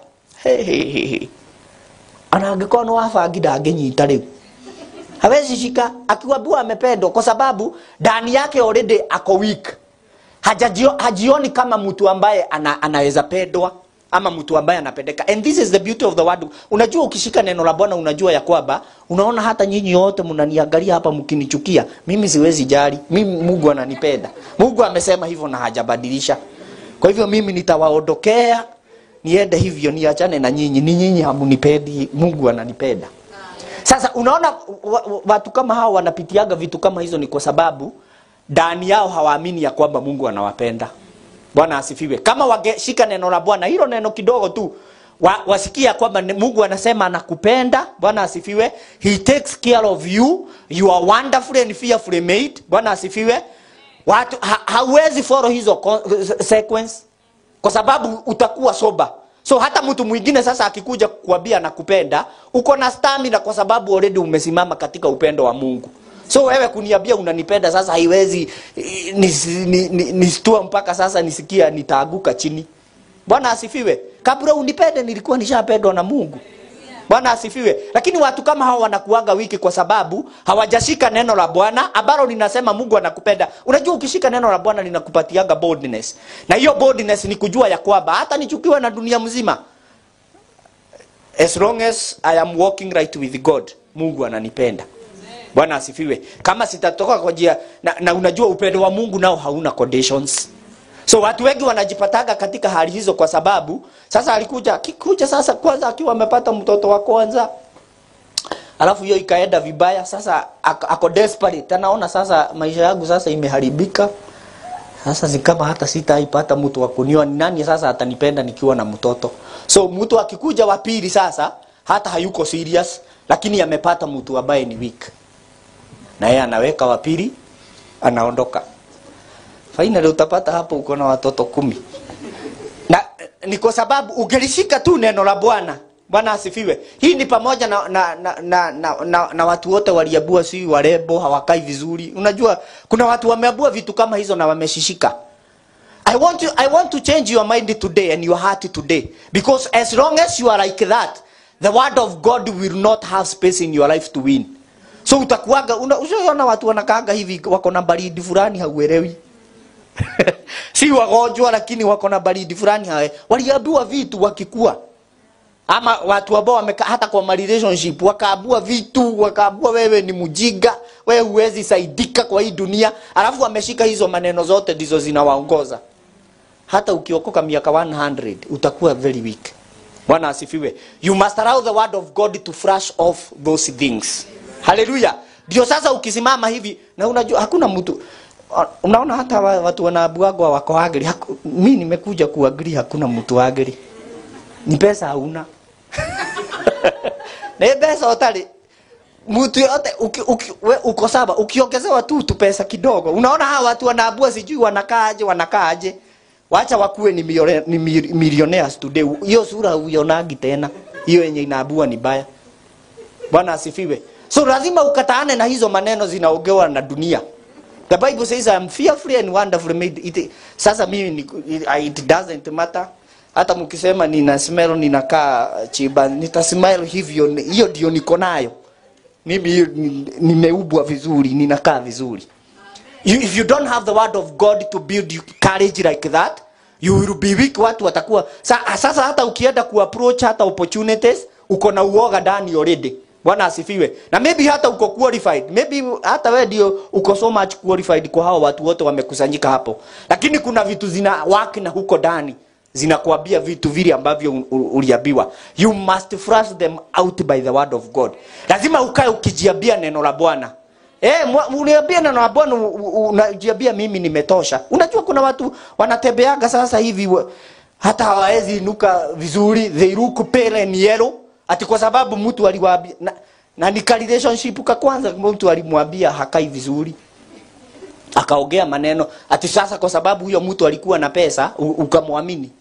anagekona wafagida agenyita leo. Hawezi shika akiwaambia amependwa, kwa sababu ndani yake already ako weak. Hajioni kama mtu ambaye anaweza pendwa. ama mtu ambaye anapendeka. And this is the beauty of the word. Unajua ukishika neno la Bwana unajua ya kwamba unaona hata nyinyi wote mnaniangalia hapa mkinichukia, mimi siwezi jali. Mimi Mungu ananipenda. Mungu amesema hivyo na hajabadilisha. Kwa hivyo mimi nitawaondokea niende hivyo, niachane na nyinyi. Ni nyinyi hamunipendi, Mungu ananipenda. Sasa unaona watu kama hao wanapitiaga vitu kama hizo ni kwa sababu ndani yao hawaamini ya kwamba Mungu anawapenda. Bwana asifiwe. Kama wangeshika neno la Bwana, hilo neno kidogo tu, wasikia kwamba Mungu anasema anakupenda. Bwana asifiwe. He takes care of you. You are wonderfully and fearfully made. Bwana asifiwe. Watu hawezi follow hizo sequence kwa sababu utakuwa soba. So hata mtu mwingine sasa akikuja kukuambia anakupenda, uko na stamina kwa sababu already umesimama katika upendo wa Mungu. So wewe kuniambia unanipenda sasa haiwezi nistua mpaka sasa nisikia nitaaguka chini. Bwana asifiwe. Kabla unipende nilikuwa nishapendwa na Mungu. Bwana asifiwe. Lakini watu kama hao wanakuaga wiki kwa sababu hawajashika neno la Bwana ambalo linasema Mungu anakupenda. Unajua ukishika neno la Bwana linakupatiaga boldness. Na hiyo boldness ni kujua ya kwamba hata nichukiwa na dunia mzima, as long as I am walking right with God, Mungu ananipenda. Bwana asifiwe. Kama sitatoka kwa njia na unajua upendo wa Mungu nao hauna conditions. So watu wengi wanajipataga katika hali hizo kwa sababu sasa alikuja sasa kwanza akiwa amepata mtoto wa kwanza. Alafu hiyo ikaenda vibaya, sasa ako desperate. Anaona sasa maisha yangu sasa imeharibika. Sasa si kama hata sitaipata mtu wa kunioa, ni nani sasa atanipenda nikiwa na mtoto. So mtu akikuja wa pili sasa hata hayuko serious, lakini amepata mtu ambaye ni weak. Na yeye anaweka wa pili, anaondoka. Finally utapata hapo uko na watoto 10. Na ni kwa sababu ungelishika tu neno la Bwana. Bwana asifiwe. Hii ni pamoja na watu wote waliabua si warebo hawakai vizuri. Unajua kuna watu wameabua vitu kama hizo na wameshishika. I want to change your mind today and your heart today, because as long as you are like that, the word of God will not have space in your life to win. So utakuaga unaona watu wanakaaga hivi wako na baridi fulani hauelewi. Si wagonjwa lakini wako na baridi fulani hawe. Waliabua vitu wakikua. Ama watu ambao wamekaa hata kwa relationship wakaabua vitu, wakaabua wewe ni mjinga, wewe huwezi saidika kwa hii dunia, alafu wameshika hizo maneno zote ndizo zinawaongoza. Hata ukiokoka miaka 100 utakuwa very weak. Bwana asifiwe. You must allow the word of God to flush off those things. Hallelujah. Ndio sasa ukisimama hivi na unajua hakuna mtu, unaona hata watu wanaabuagwa wako agri. Mimi nimekuja kuagri, hakuna mtu agri. Ni pesa hauna. Na pesa utali mtu yote uko saba ukiongezewa tu pesa kidogo. Unaona hawa watu wanaabua sijui wanakaaje. Wacha wakuwe ni millionaires today. Hiyo sura huionagi tena. Hiyo yenye inaabua ni baya. Bwana asifiwe. So lazima ukataane na hizo maneno zinaogewa na dunia. The Bible says I am fearfully and wonderfully made. Sasa mimi it doesn't matter. Hata mkisema nina smell ninakaa chiba, nitasmile hivyo, hiyo ndio niko nayo. Mimi nimeubwa vizuri, ninakaa vizuri. If you don't have the word of God to build you courage like that, you will be weak. Watu watakuwa sasa hata ukienda kuapproach hata opportunities uko na uoga ndani already. Bwana asifiwe. Na maybe hata uko qualified, maybe hata wewe ndio uko so much qualified kwa hao watu wote wamekusanyika hapo, lakini kuna vitu zina work na huko ndani zinakuambia vitu vile ambavyo uliambiwa. You must flush them out by the word of God. Lazima ukae ukijiambia neno la Bwana. Uniambia neno la Bwana, unajiambia mimi nimetosha. Unajua kuna watu wanatembeaga sasa hivi hata hawawezi inuka vizuri, they look pale and yellow, ati kwa sababu mtu aliwaambia na ni relationship kwa kwanza mtu alimwambia hakai vizuri. Akaongea maneno ati sasa kwa sababu huyo mtu alikuwa na pesa ukamwamini.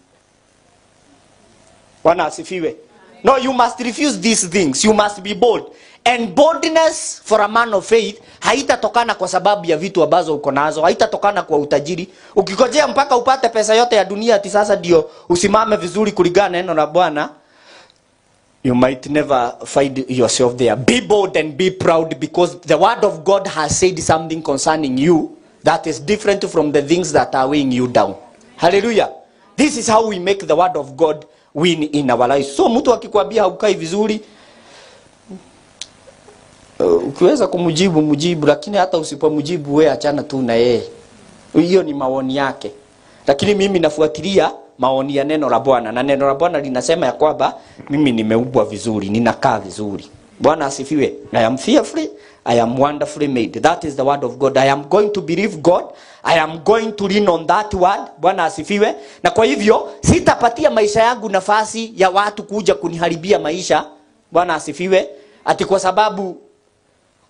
Bwana asifiwe. No, you must refuse these things. You must be bold. And boldness for a man of faith haitatokana kwa sababu ya vitu ambazo uko nazo, haitatokana kwa utajiri. Ukikojea mpaka upate pesa yote ya dunia ati sasa ndio usimame vizuri kulingana na neno la Bwana, you might never find yourself there. Be bold and be proud, because the word of God has said something concerning you that is different from the things that are weighing you down. Hallelujah. This is how we make the word of God win in our lives. So mtu akikwambia haukai vizuri, ukiweza kumjibu mjibu, lakini hata usipomjibu wewe achana tu na yeye. Hiyo ni maoni yake. Lakini mimi nafuatilia maoni ya neno la Bwana, na neno la Bwana linasema ya kwamba mimi nimeumbwa vizuri, ninakaa vizuri. Bwana asifiwe. I am fearfully, I am wonderfully made. That is the word of God. I am going to believe God. I am going to lean on that word. Bwana asifiwe. Na kwa hivyo sitapatia maisha yangu nafasi ya watu kuja kuniharibia maisha. Bwana asifiwe. Ati kwa sababu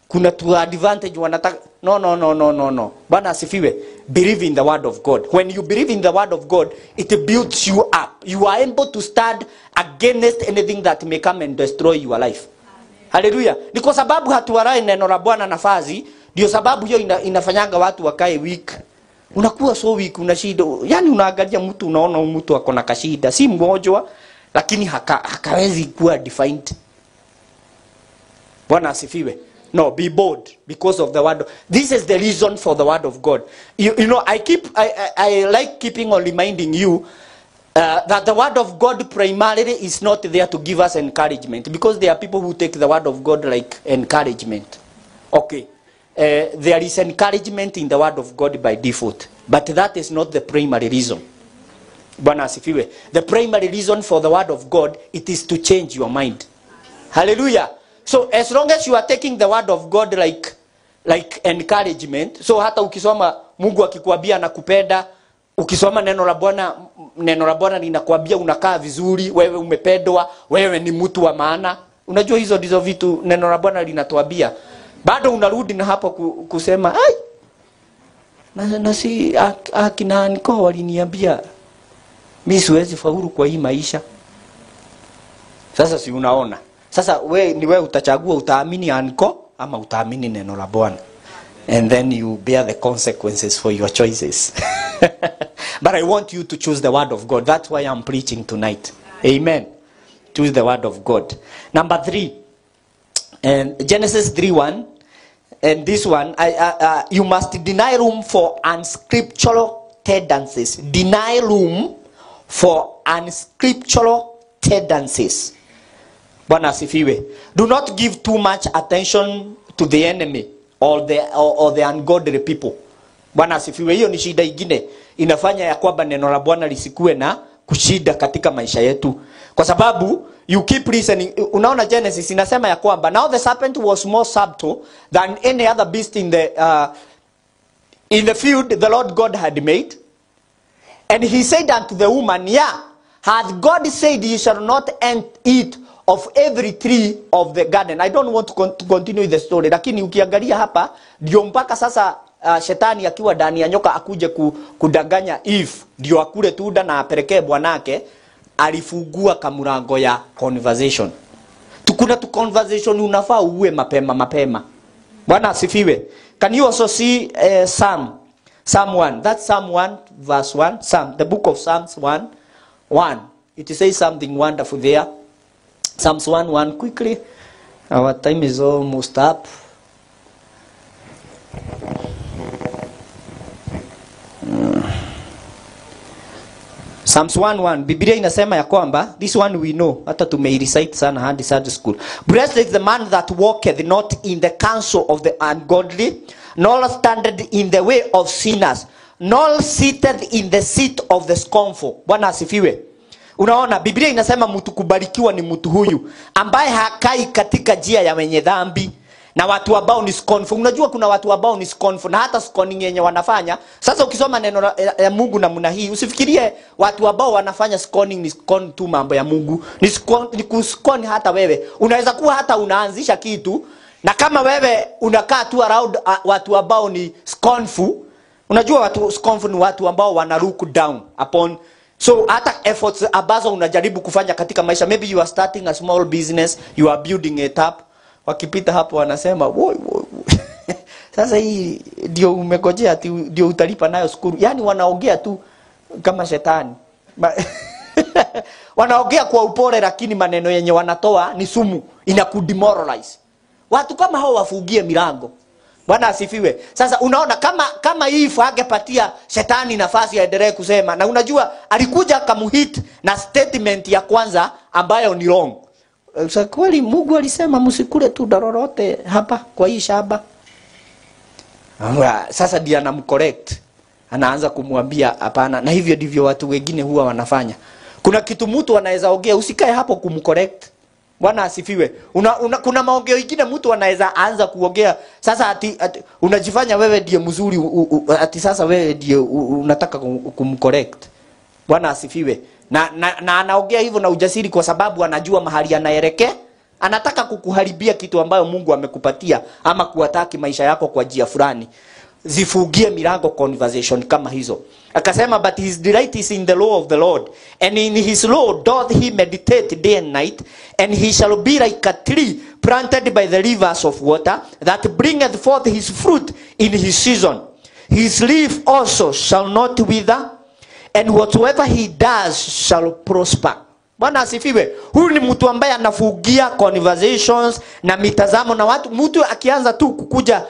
kuna tu advantage wanataka. No. Bwana asifiwe. Believe in the word of God. When you believe in the word of God, it builds you up. You are able to stand against anything that may come and destroy your life. Haleluya. Ni kwa sababu hatuwarai neno la Bwana nafasi, ndio sababu hiyo inafanyanga watu wakae weak. Unakuwa so weak, una shida. Yaani unaangalia mtu unaona mtu ako na kashida, si mgonjwa lakini hakawezi kuwa defined. Bwana asifiwe. No, be bold because of the word. This is the reason for the word of God. You know, I like keeping on reminding you that the word of God primarily is not there to give us encouragement, because there are people who take the word of God like encouragement. Okay, there is encouragement in the word of God by default, but that is not the primary reason. Bwana asifiwe. The primary reason for the word of God, it is to change your mind. Hallelujah. So as long as you are taking the word of God like encouragement, so hata ukisoma Mungu akikwambia nakupenda, ukisoma neno la Bwana linakwambia unakaa vizuri, wewe umependwa, wewe ni mtu wa maana. Unajua hizo ndizo vitu neno la Bwana linatuambia. Bado unarudi na hapo kusema ai, na si akina niko waliniambia mimi siwezi faulu kwa hii maisha. Sasa si unaona? Sasa ni wewe utachagua, utaamini anko ama utaamini neno la Bwana. And then you bear the consequences for your choices. But I want you to choose the word of God. That's why I'm preaching tonight. Amen. Choose the word of God. Number 3. And Genesis 3:1. And this one, you must deny room for unscriptural tendencies. Deny room for unscriptural tendencies. Bwana asifiwe. Do not give too much attention to the enemy or the ungodly people. Bwana asifiwe. Hiyo ni shida ingine inafanya ya kwamba neno la Bwana lisikue na kushida katika maisha yetu. Kwa sababu you keep listening. Unaona Genesis inasema ya kwamba now the serpent was more subtle than any other beast in the field the Lord God had made. And he said unto the woman, yeah, hath God said you shall not eat of every tree of the garden. I don't want to continue the story, lakini ukiangalia hapa ndio mpaka sasa shetani akiwa ndani ya nyoka akuje kudanganya Eve ndio akule tunda na apelekee bwanake, alifungua kamurango ya conversation. Tukuna tu conversation unafaa uwe mapema. Bwana asifiwe. Can you also see Psalm 1? That's Psalm 1 verse 1. The book of Psalms 1:1. It says something wonderful there. Psalms 1:1 quickly. Our time is almost up. Psalms 1:1. Biblia inasema ya kwamba, this one we know, hata tumerecite sana hadi Sunday school. Blessed is the man that walketh not in the counsel of the ungodly, nor standeth in the way of sinners, nor sitteth in the seat of the scornful. Bwana asifiwe. Unaona Biblia inasema mtu kubarikiwa ni mtu huyu ambaye hakai katika njia ya wenye dhambi na watu ambao ni scornful. Unajua kuna watu ambao ni scornful na hata scorning yenye wanafanya. Sasa ukisoma neno ya Mungu namna hii, usifikirie watu ambao wanafanya scorning ni scorn tu mambo ya Mungu. Ni kuscorn hata wewe. Unaweza kuwa hata unaanzisha kitu na kama wewe unakaa tu around watu ambao ni scornful. Unajua watu scornful ni watu ambao wana look down upon. So hata efforts ambazo unajaribu kufanya katika maisha, maybe you are starting a small business, you are building it up, wakipita hapo wanasema woi. Sasa hii ndio umegojea ati ndio utalipa nayo skuru. Yaani wanaongea tu kama shetani. Wanaongea kwa upole lakini maneno yenye wanatoa ni sumu, inakudemoralize. Watu kama hao wafungie milango. Bwana asifiwe. Sasa unaona kama Eve angepatia shetani nafasi aendelee kusema, na unajua alikuja akamuhit na statement ya kwanza ambayo ni wrong. Sasa kweli Mungu alisema msikule tu darorote hapa kwa hii shamba. Sasa ndiye anamcorrect. Anaanza kumwambia hapana, na hivyo ndivyo watu wengine huwa wanafanya. Kuna kitu mtu anaweza ongea, usikae hapo kumcorrect. Bwana asifiwe. Kuna maongeo mengine mtu anaweza anza kuongea sasa ati unajifanya wewe ndiye mzuri ati sasa wewe ndiye unataka kumcorrect. Bwana asifiwe. Na anaongea hivyo na ujasiri kwa sababu anajua mahali anaelekea. Anataka kukuharibia kitu ambayo Mungu amekupatia ama kuataki maisha yako kwa njia fulani. Zifugie milango conversation kama hizo. Akasema but his delight is in the law of the Lord, and in his law doth he meditate day and night, and he shall be like a tree planted by the rivers of water, that bringeth forth his fruit in his season. His leaf also shall not wither, and whatsoever he does shall prosper. Bwana asifiwe. Huyu ni mtu ambaye anafugia conversations na mitazamo na watu. Mtu akianza tu kukuja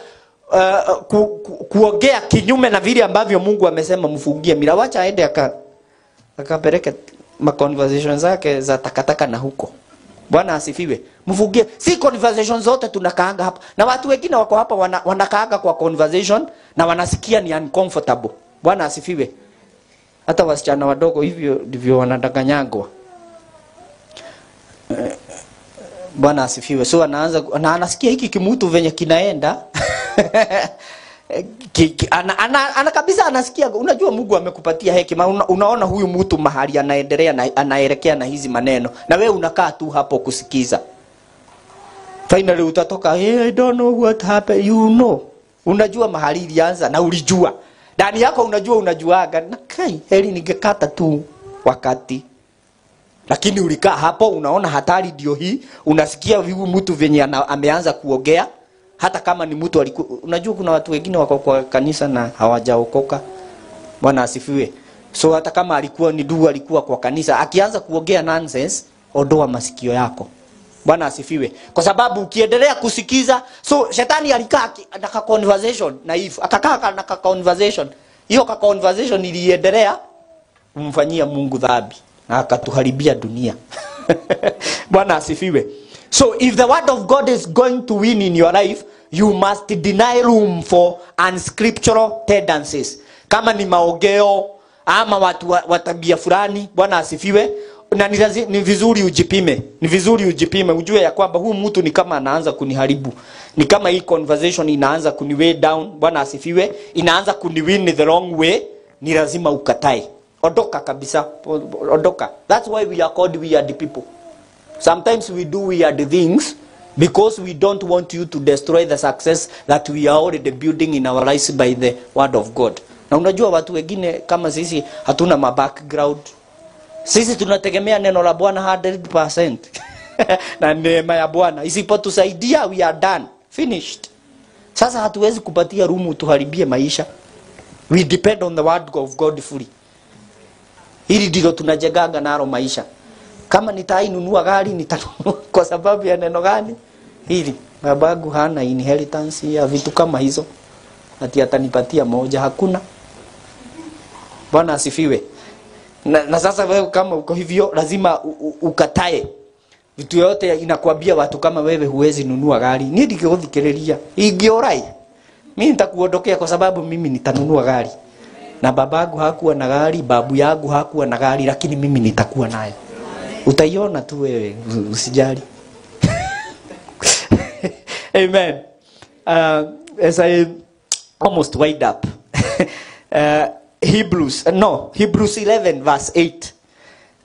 kuongea kinyume na vile ambavyo Mungu amesema mfugie mila, wacha aende akapeleke ma conversations zake za takataka na huko. Bwana asifiwe. Mfugie. Si conversations zote tunakaanga hapa. Na watu wengine wako hapa wanakaanga kwa conversation na wanasikia ni uncomfortable. Bwana asifiwe. Hata wasichana wadogo hivyo ndivyo wanadanganyagwa. Bwana asifiwe. So anaanza na anasikia hiki kimutu venye kinaenda. ana kabisa anasikia. Unajua Mungu amekupatia hekima. Unaona huyu mtu mahali anaendelea na anaelekea na hizi maneno, na wewe unakaa tu hapo kusikiza. Finally utatoka, hey, I don't know what happened. You know. Unajua mahali ilianza na ulijua. Ndani yako unajua unajuaga. Na kai heri ningekata tu wakati. Lakini ulikaa hapo unaona hatari ndio hii, unasikia huyu mtu venye ameanza kuongea. Hata kama ni mtu alikuwa, unajua kuna watu wengine wako kwa kanisa na hawajaokoka. Bwana asifiwe. So hata kama alikuwa ni ndugu alikuwa kwa kanisa, akianza kuongea nonsense, ondoa masikio yako. Bwana asifiwe. Kwa sababu ukiendelea kusikiza, so shetani alikaa na conversation na Eve, akakaa na conversation. Hiyo conversation iliendelea kumfanyia Mungu dhambi na akatuharibia dunia. Bwana asifiwe. So if the word of God is going to win in your life, you must deny room for unscriptural tendencies. Kama ni maongeo ama watu wa tabia fulani, Bwana asifiwe, na ni vizuri ujipime. Ni vizuri ujipime ujue ya kwamba huyu mtu ni kama anaanza kuniharibu. Ni kama hii conversation inaanza kuniweigh down, Bwana asifiwe, inaanza kuniwin the wrong way, ni lazima ukatae. Ondoka kabisa, ondoka. That's why we are called weird people. Sometimes we do weird things because we don't want you to destroy the success that we are already building in our lives by the word of God. Na unajua watu wengine kama sisi hatuna background. Sisi tunategemea neno la Bwana 100%. Na neema ya Bwana isipotusaidia we are done, finished. Sasa hatuwezi kupatia rumu tuharibie maisha. We depend on the word of God fully. Hili ndilo tunajengaga nalo maisha. Kama nitainunua gari nitanunua kwa sababu ya neno gani? Hili. Babangu hana inheritance ya vitu kama hizo. Ati atanipatia moja, hakuna. Bwana asifiwe. Na sasa wewe kama uko hivyo lazima ukatae. Vitu yote inakwambia watu kama wewe huwezi nunua gari. Ni ndikiguthikireria. Ingiorai. Mimi nitakuondokea kwa sababu mimi nitanunua gari. Na babangu hakuwa na gari, babu yangu hakuwa na gari, lakini mimi nitakuwa nayo. Utaiona tu wewe, usijali. Amen. As I almost wind up. Hebrews 11 verse 8.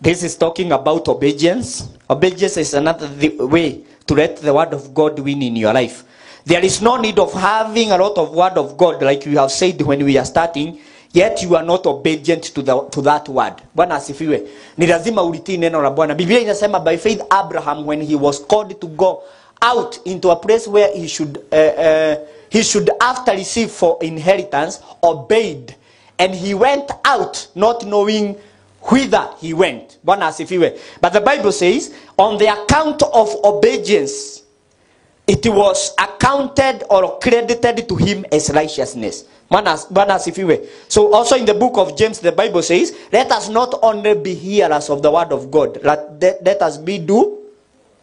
This is talking about obedience. Obedience is another way to let the word of God win in your life. There is no need of having a lot of word of God like we have said when we are starting. Yet you are not obedient to that word. Bwana asifiwe. Ni lazima ulitii neno la Bwana. Biblia inasema by faith Abraham, when he was called to go out into a place where he should after receive for inheritance, obeyed, and he went out not knowing whither he went. Bwana asifiwe. But the Bible says on the account of obedience it was accounted or credited to him as righteousness. Bwana asifiwe. So also in the book of James, the Bible says, let us not only be hearers of the word of God, let us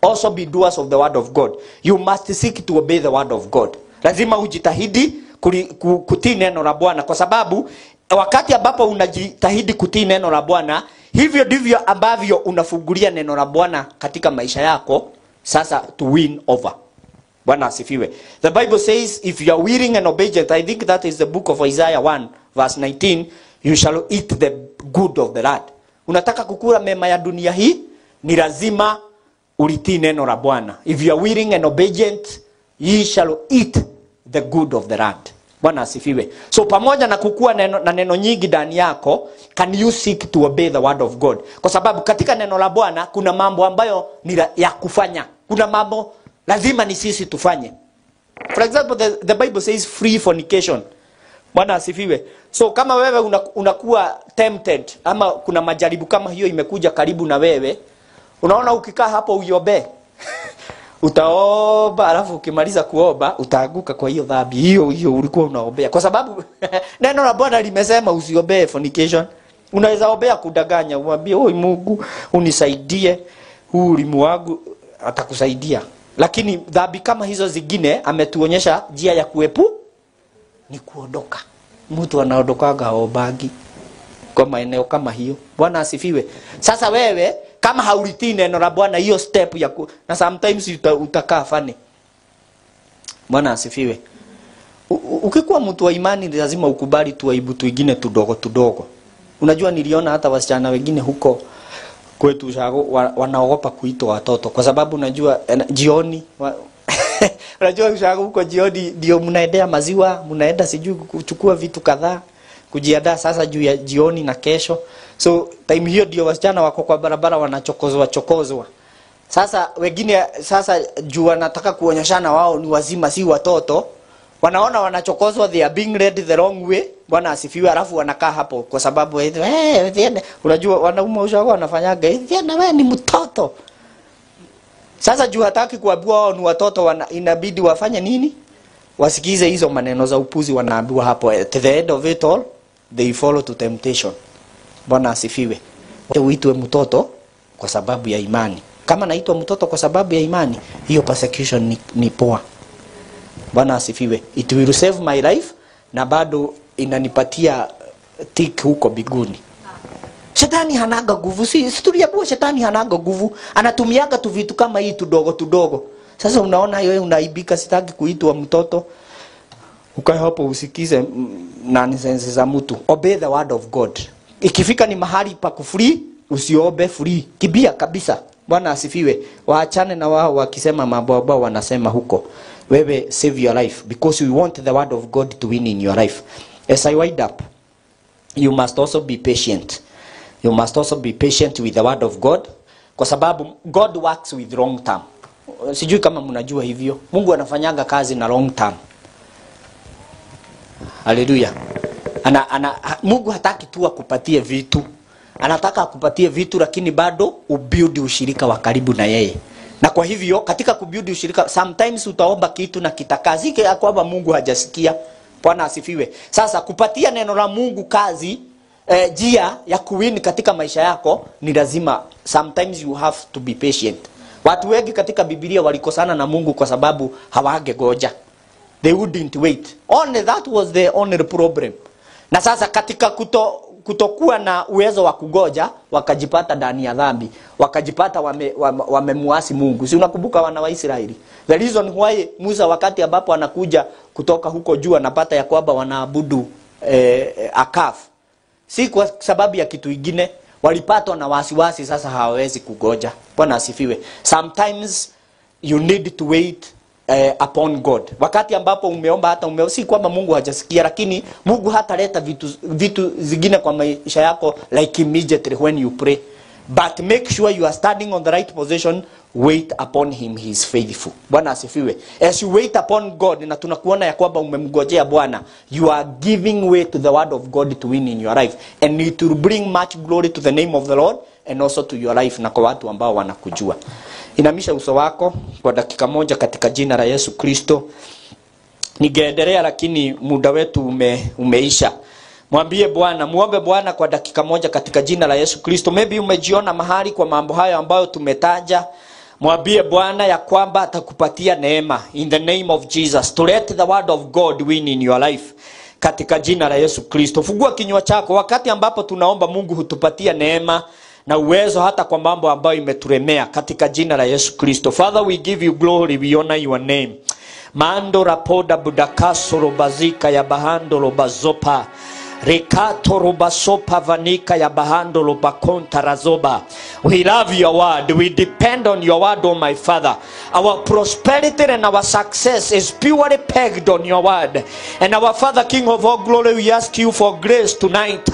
also be doers of the word of God. You must seek to obey the word of God. Lazima ujitahidi kutii neno la Bwana, kwa sababu wakati ambapo unajitahidi kutii neno la Bwana, hivyo ndivyo ambavyo unafungulia neno la Bwana katika maisha yako sasa to win over. Bwana asifiwe. The Bible says if you are willing and obedient, I think that is the book of Isaiah 1 verse 19, you shall eat the good of the land. Unataka kukula mema ya dunia hii, ni lazima ulitii neno la Bwana. If you are willing and obedient, ye shall eat the good of the land. Bwana asifiwe. So pamoja na kukua neno nyingi ndani yako, can you seek to obey the word of God? Kwa sababu katika neno la Bwana kuna mambo ambayo ni ya kufanya. Kuna mambo lazima ni sisi tufanye. For example, the Bible says free fornication. Bwana asifiwe. So kama wewe unakuwa tempted, ama kuna majaribu kama hiyo imekuja karibu na wewe, unaona ukikaa hapo uiobe, utaomba, alafu ukimaliza kuomba utaanguka kwa hiyo dhambi hiyo ulikuwa unaombea, kwa sababu neno la Bwana limesema usiobe fornication. Unaweza ombea kudanganya, umwambie oi Mungu unisaidie, huu ulimu wangu, atakusaidia. Lakini dhambi kama hizo zingine ametuonyesha njia ya ni kuondoka. Mtu anaondokaga obagi kwa maeneo kama hiyo. Bwana asifiwe. Sasa wewe kama haulitii neno la Bwana, hiyo step ya na sometimes utakaa fani. Bwana asifiwe. Ukikuwa mtu wa imani lazima ukubali tu aibu tuingine tudogo. Unajua niliona hata wasichana wengine huko kwetu shago wanaogopa kuitwa watoto, kwa sababu unajua jioni unajua shago huko jioni ndio mnaendea maziwa, mnaenda sijui kuchukua vitu kadhaa, kujiandaa sasa juu ya jioni na kesho. So time hiyo ndio wasichana wako kwa barabara wanachokozwa. Sasa wengine sasa juu wanataka kuonyeshana wao ni wazima si watoto, wanaona wanachokozwa, they are being led the wrong way. Bwana asifiwe. Alafu wanakaa hapo kwa sababu unajua wanaume ushago wanafanyaga na wewe ni mtoto. Sasa juu hataki kuambiwa wao ni watoto, inabidi wafanye nini? Wasikize hizo maneno za upuzi wanaambiwa hapo. At the end of it all, they follow to temptation. Bwana asifiwe. Uitwe mtoto kwa sababu ya imani. Kama naitwa mtoto kwa sababu ya imani, hiyo persecution ni poa. Bwana asifiwe. It will save my life na bado inanipatia tick huko biguni. Shetani hanaga nguvu. Si tuliambiwa shetani hanaga nguvu. Anatumiaga tu vitu kama hii tudogo. Sasa unaona wewe unaibika, sitaki kuitwa mtoto. Ukae hapo usikize nonsense za mtu. Obey the word of God. Ikifika ni mahali pa kufree, usiobe free. Kibia kabisa. Bwana asifiwe. Waachane na wao wakisema mambo wanasema huko. Wewe save your life, because we want the word of God to win in your life. As I wind up, you must also be patient. You must also be patient with the word of God, kwa sababu God works with long term. Sijui kama mnajua hivyo. Mungu anafanyanga kazi na long term. Hallelujah. Mungu hataki tu akupatie vitu. Anataka akupatie vitu lakini bado ubuild ushirika wa karibu na yeye. Na kwa hivyo katika kubuild ushirika, sometimes utaomba kitu na kitakazike ya kwamba Mungu hajasikia. Bwana asifiwe. Sasa kupatia neno la Mungu kazi, njia ya kuwin katika maisha yako ni lazima, sometimes you have to be patient. Watu wengi katika Biblia walikosana na Mungu kwa sababu hawangegoja. They wouldn't wait. Only that was the only problem. Na sasa katika kutokuwa na uwezo wa kugoja, wakajipata ndani ya dhambi, wakajipata wamemuasi Mungu. Si unakumbuka wana wa Israeli? The reason why Musa wakati ambapo anakuja kutoka huko juu anapata ya kwamba wanaabudu akaf, si kwa sababu ya kitu kingine, walipatwa na wasiwasi, sasa hawawezi kugoja. Bwana asifiwe. Sometimes you need to wait upon God. Wakati ambapo umeomba, hata si kwamba Mungu hajasikia, lakini Mungu hataleta vitu zingine kwa maisha yako like immediately when you pray. But make sure you are standing on the right position. Wait upon him, he is faithful. Bwana asifiwe. As you wait upon God, na tunakuona ya kwamba umemngojea Bwana, you are giving way to the word of God to win in your life, and it will bring much glory to the name of the Lord and also to your life na kwa watu ambao wanakujua. Inamisha uso wako kwa dakika moja katika jina la Yesu Kristo. Ningeendelea lakini muda wetu umeisha. Mwambie Bwana, muombe Bwana kwa dakika moja katika jina la Yesu Kristo. Maybe umejiona mahali kwa mambo hayo ambayo tumetaja. Mwambie Bwana ya kwamba atakupatia neema in the name of Jesus to let the word of God win in your life katika jina la Yesu Kristo. Fungua kinywa chako wakati ambapo tunaomba. Mungu hutupatia neema na uwezo hata kwa mambo ambayo imeturemea katika jina la Yesu Kristo. Father, we give you glory, we honor your name. Mando rapoda budakaso robazika ya bahando robazopa. Rekato robasopa vanika ya bahando robakonta razoba. We love your word. We depend on your word, oh my Father. Our prosperity and our success is purely pegged on your word. And our Father, King of all glory, we ask you for grace tonight.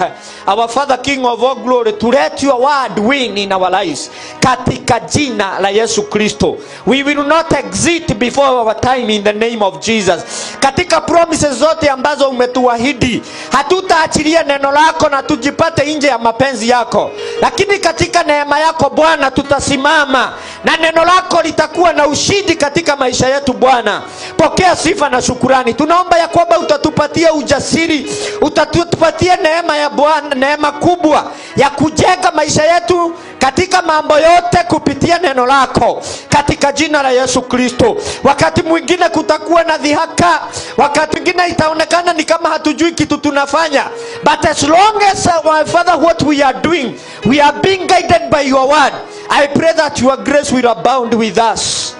Our Father, King of all glory, to let your word win in our lives. Katika jina la Yesu Kristo. We will not exit before our time in the name of Jesus. Katika promises zote ambazo umetuahidi, hatutaachilia neno lako na tujipate nje ya mapenzi yako. Lakini katika neema yako Bwana tutasimama na neno lako litakuwa na ushindi katika maisha yetu Bwana. Pokea sifa na shukrani. Tunaomba ya kwamba utatupatia ujasiri, utatupatia neema ya Bwana, neema kubwa ya kujenga maisha yetu katika mambo yote kupitia neno lako katika jina la Yesu Kristo. Wakati mwingine kutakuwa na dhihaka, wakati mwingine itaonekana ni kama hatujui kitu tunafanya, but as long as my Father what we are doing, we are being guided by your word. I pray that your grace will abound with us.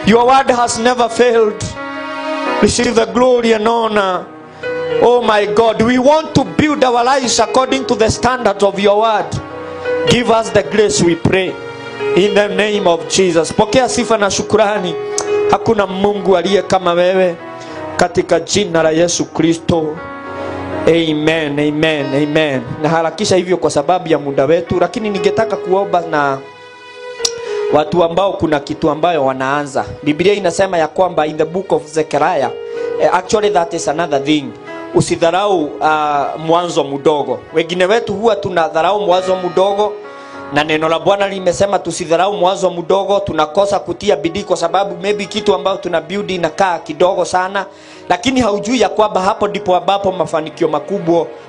Your word has never failed. Receive the glory and honor. Oh my God, we want to build our lives according to the standards of your word. Give us the grace, we pray, in the name of Jesus. Pokea sifa na shukrani. Hakuna Mungu aliye kama wewe katika jina la Yesu Kristo. Amen, amen, amen. Na harakisha hivyo kwa sababu ya muda wetu, lakini ningetaka kuomba na watu ambao kuna kitu ambayo wanaanza. Biblia inasema ya kwamba in the book of Zechariah, actually that is another thing. Usidharau mwanzo mdogo. Wengine wetu huwa tunadharau mwanzo mdogo, na neno la Bwana limesema tusidharau mwanzo mdogo. Tunakosa kutia bidii kwa sababu maybe kitu ambayo tuna build inakaa kidogo sana, lakini haujui ya kwamba hapo ndipo ambapo mafanikio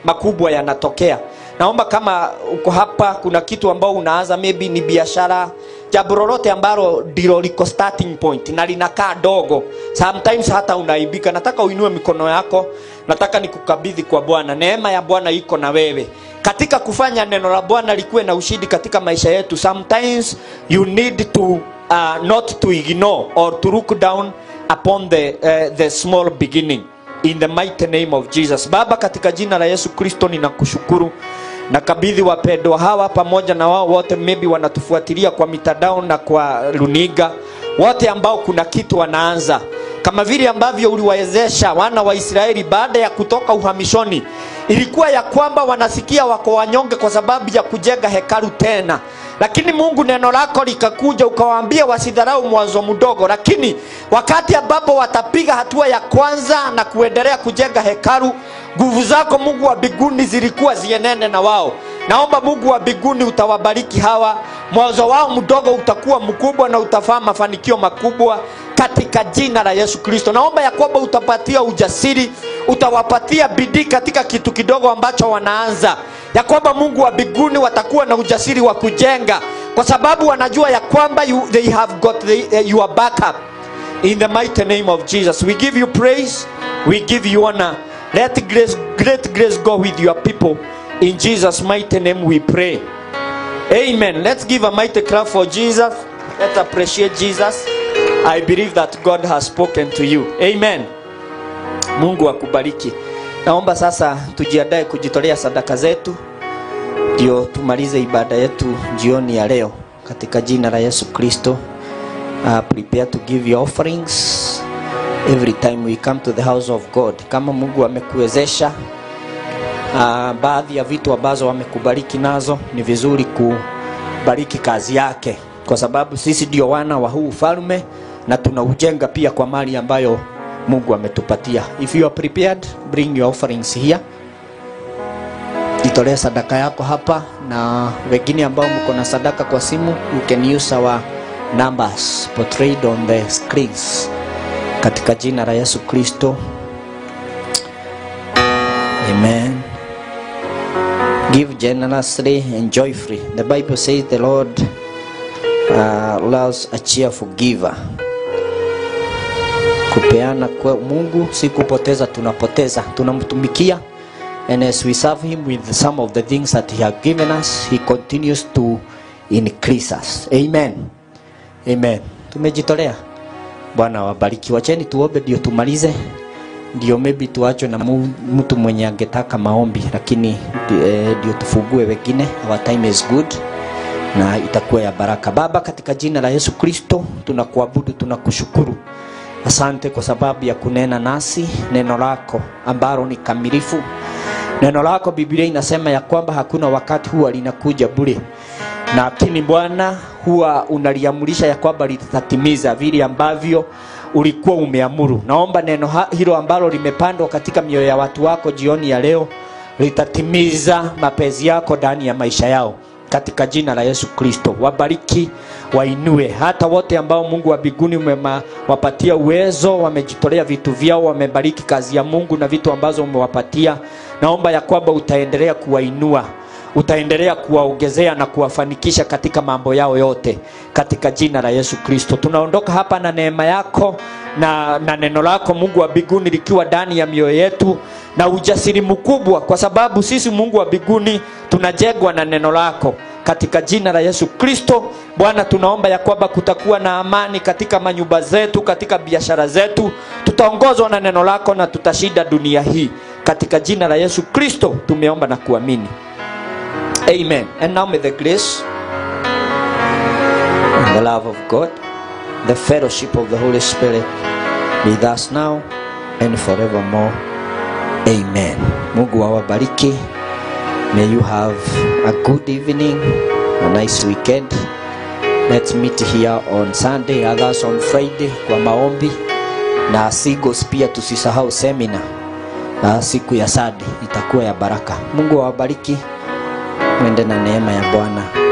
makubwa yanatokea. Naomba kama uko hapa kuna kitu ambao unaanza, maybe ni biashara, jambo lolote ambalo ndilo liko starting point na linakaa dogo, sometimes hata unaibika. Nataka uinue mikono yako, nataka nikukabidhi kwa Bwana. Neema ya Bwana iko na wewe katika kufanya neno la Bwana likuwe na ushindi katika maisha yetu. Sometimes you need to not to ignore or to look down upon the small beginning in the mighty name of Jesus. Baba, katika jina la Yesu Kristo ninakushukuru. Nakabidhi wapendwa hawa pamoja na wao wote maybe wanatufuatilia kwa mitandao na kwa runiga, wote ambao kuna kitu wanaanza, kama vile ambavyo uliwaezesha wana wa Israeli baada ya kutoka uhamishoni. Ilikuwa ya kwamba wanasikia wako wanyonge kwa sababu ya kujenga hekalu tena, lakini Mungu neno lako likakuja ukawaambia wasidharau mwanzo mdogo. Lakini wakati ambapo watapiga hatua ya kwanza na kuendelea kujenga hekalu, nguvu zako Mungu wa mbinguni zilikuwa zienende na wao. Naomba Mungu wa mbinguni utawabariki hawa, mwanzo wao mdogo utakuwa mkubwa na utafaa mafanikio makubwa katika jina la Yesu Kristo. Naomba ya kwamba utapatia ujasiri, utawapatia bidii katika kitu kidogo ambacho wanaanza, ya kwamba Mungu wa mbinguni watakuwa na ujasiri wa kujenga kwa sababu wanajua ya kwamba they have got your backup. In the mighty name of Jesus, we give you praise, we give you honor. Let great grace go with your people. In Jesus' mighty name we pray. Amen. Let's give a mighty clap for Jesus. Let's appreciate Jesus. I believe that God has spoken to you. Amen. Mungu akubariki. Naomba sasa tujiandae kujitolea sadaka zetu, ndio tumalize ibada yetu jioni ya leo katika jina la Yesu Kristo. Prepare to give your offerings every time we come to the house of God. Kama Mungu amekuwezesha baadhi ya vitu ambazo amekubariki nazo, ni vizuri kubariki kazi yake, kwa sababu sisi ndio wana wa huu ufalme na tunaujenga pia kwa mali ambayo Mungu ametupatia. If you are prepared, bring your offerings here. Jitolee sadaka yako hapa, na wengine ambao mko na sadaka kwa simu, you can use our numbers portrayed on the screens katika jina la Yesu Kristo. Amen. Give generously and joyfully. The Bible says the Lord loves a cheerful giver. Kupeana kwa Mungu si kupoteza, tunapoteza, tunamtumikia. And as we serve him with some of the things that he has given us, he continues to increase us. Amen. Amen. Tumejitolea. Bwana wabariki. Wacheni tuombe ndio tumalize. Ndio maybe tuachwe na mtu mwenye angetaka maombi, lakini ndio tufungue wengine. Our time is good na itakuwa ya baraka. Baba, katika jina la Yesu Kristo tunakuabudu, tunakushukuru. Asante kwa sababu ya kunena nasi neno lako ambalo ni kamilifu. Neno lako Biblia inasema ya kwamba hakuna wakati huwa linakuja bure. Na lakini Bwana huwa unaliamurisha ya kwamba litatimiza vile ambavyo ulikuwa umeamuru. Naomba neno hilo ambalo limepandwa katika mioyo ya watu wako jioni ya leo litatimiza mapenzi yako ndani ya maisha yao. Katika jina la Yesu Kristo, wabariki, wainue hata wote ambao Mungu wa mbinguni umewapatia uwezo, wamejitolea vitu vyao, wamebariki kazi ya Mungu na vitu ambazo umewapatia. Naomba ya kwamba utaendelea kuwainua, utaendelea kuwaongezea na kuwafanikisha katika mambo yao yote katika jina la Yesu Kristo. Tunaondoka hapa na neema yako na neno lako Mungu wa mbinguni likiwa ndani ya mioyo yetu na ujasiri mkubwa, kwa sababu sisi Mungu wa mbinguni tunajengwa na neno lako katika jina la Yesu Kristo. Bwana, tunaomba ya kwamba kutakuwa na amani katika manyumba zetu, katika biashara zetu. Tutaongozwa na neno lako na tutashinda dunia hii katika jina la Yesu Kristo tumeomba na kuamini. Amen. And now may the grace and the love of God, the fellowship of the Holy Spirit be with us now and forevermore. Amen. Mungu awabariki. May you have a good evening, a nice weekend. Let's meet here on Sunday, others on Friday kwa maombi. Na Sigos pia tusisahau seminar siku ya Sunday itakuwa ya baraka. Mungu awabariki. Mwende na neema ya Bwana.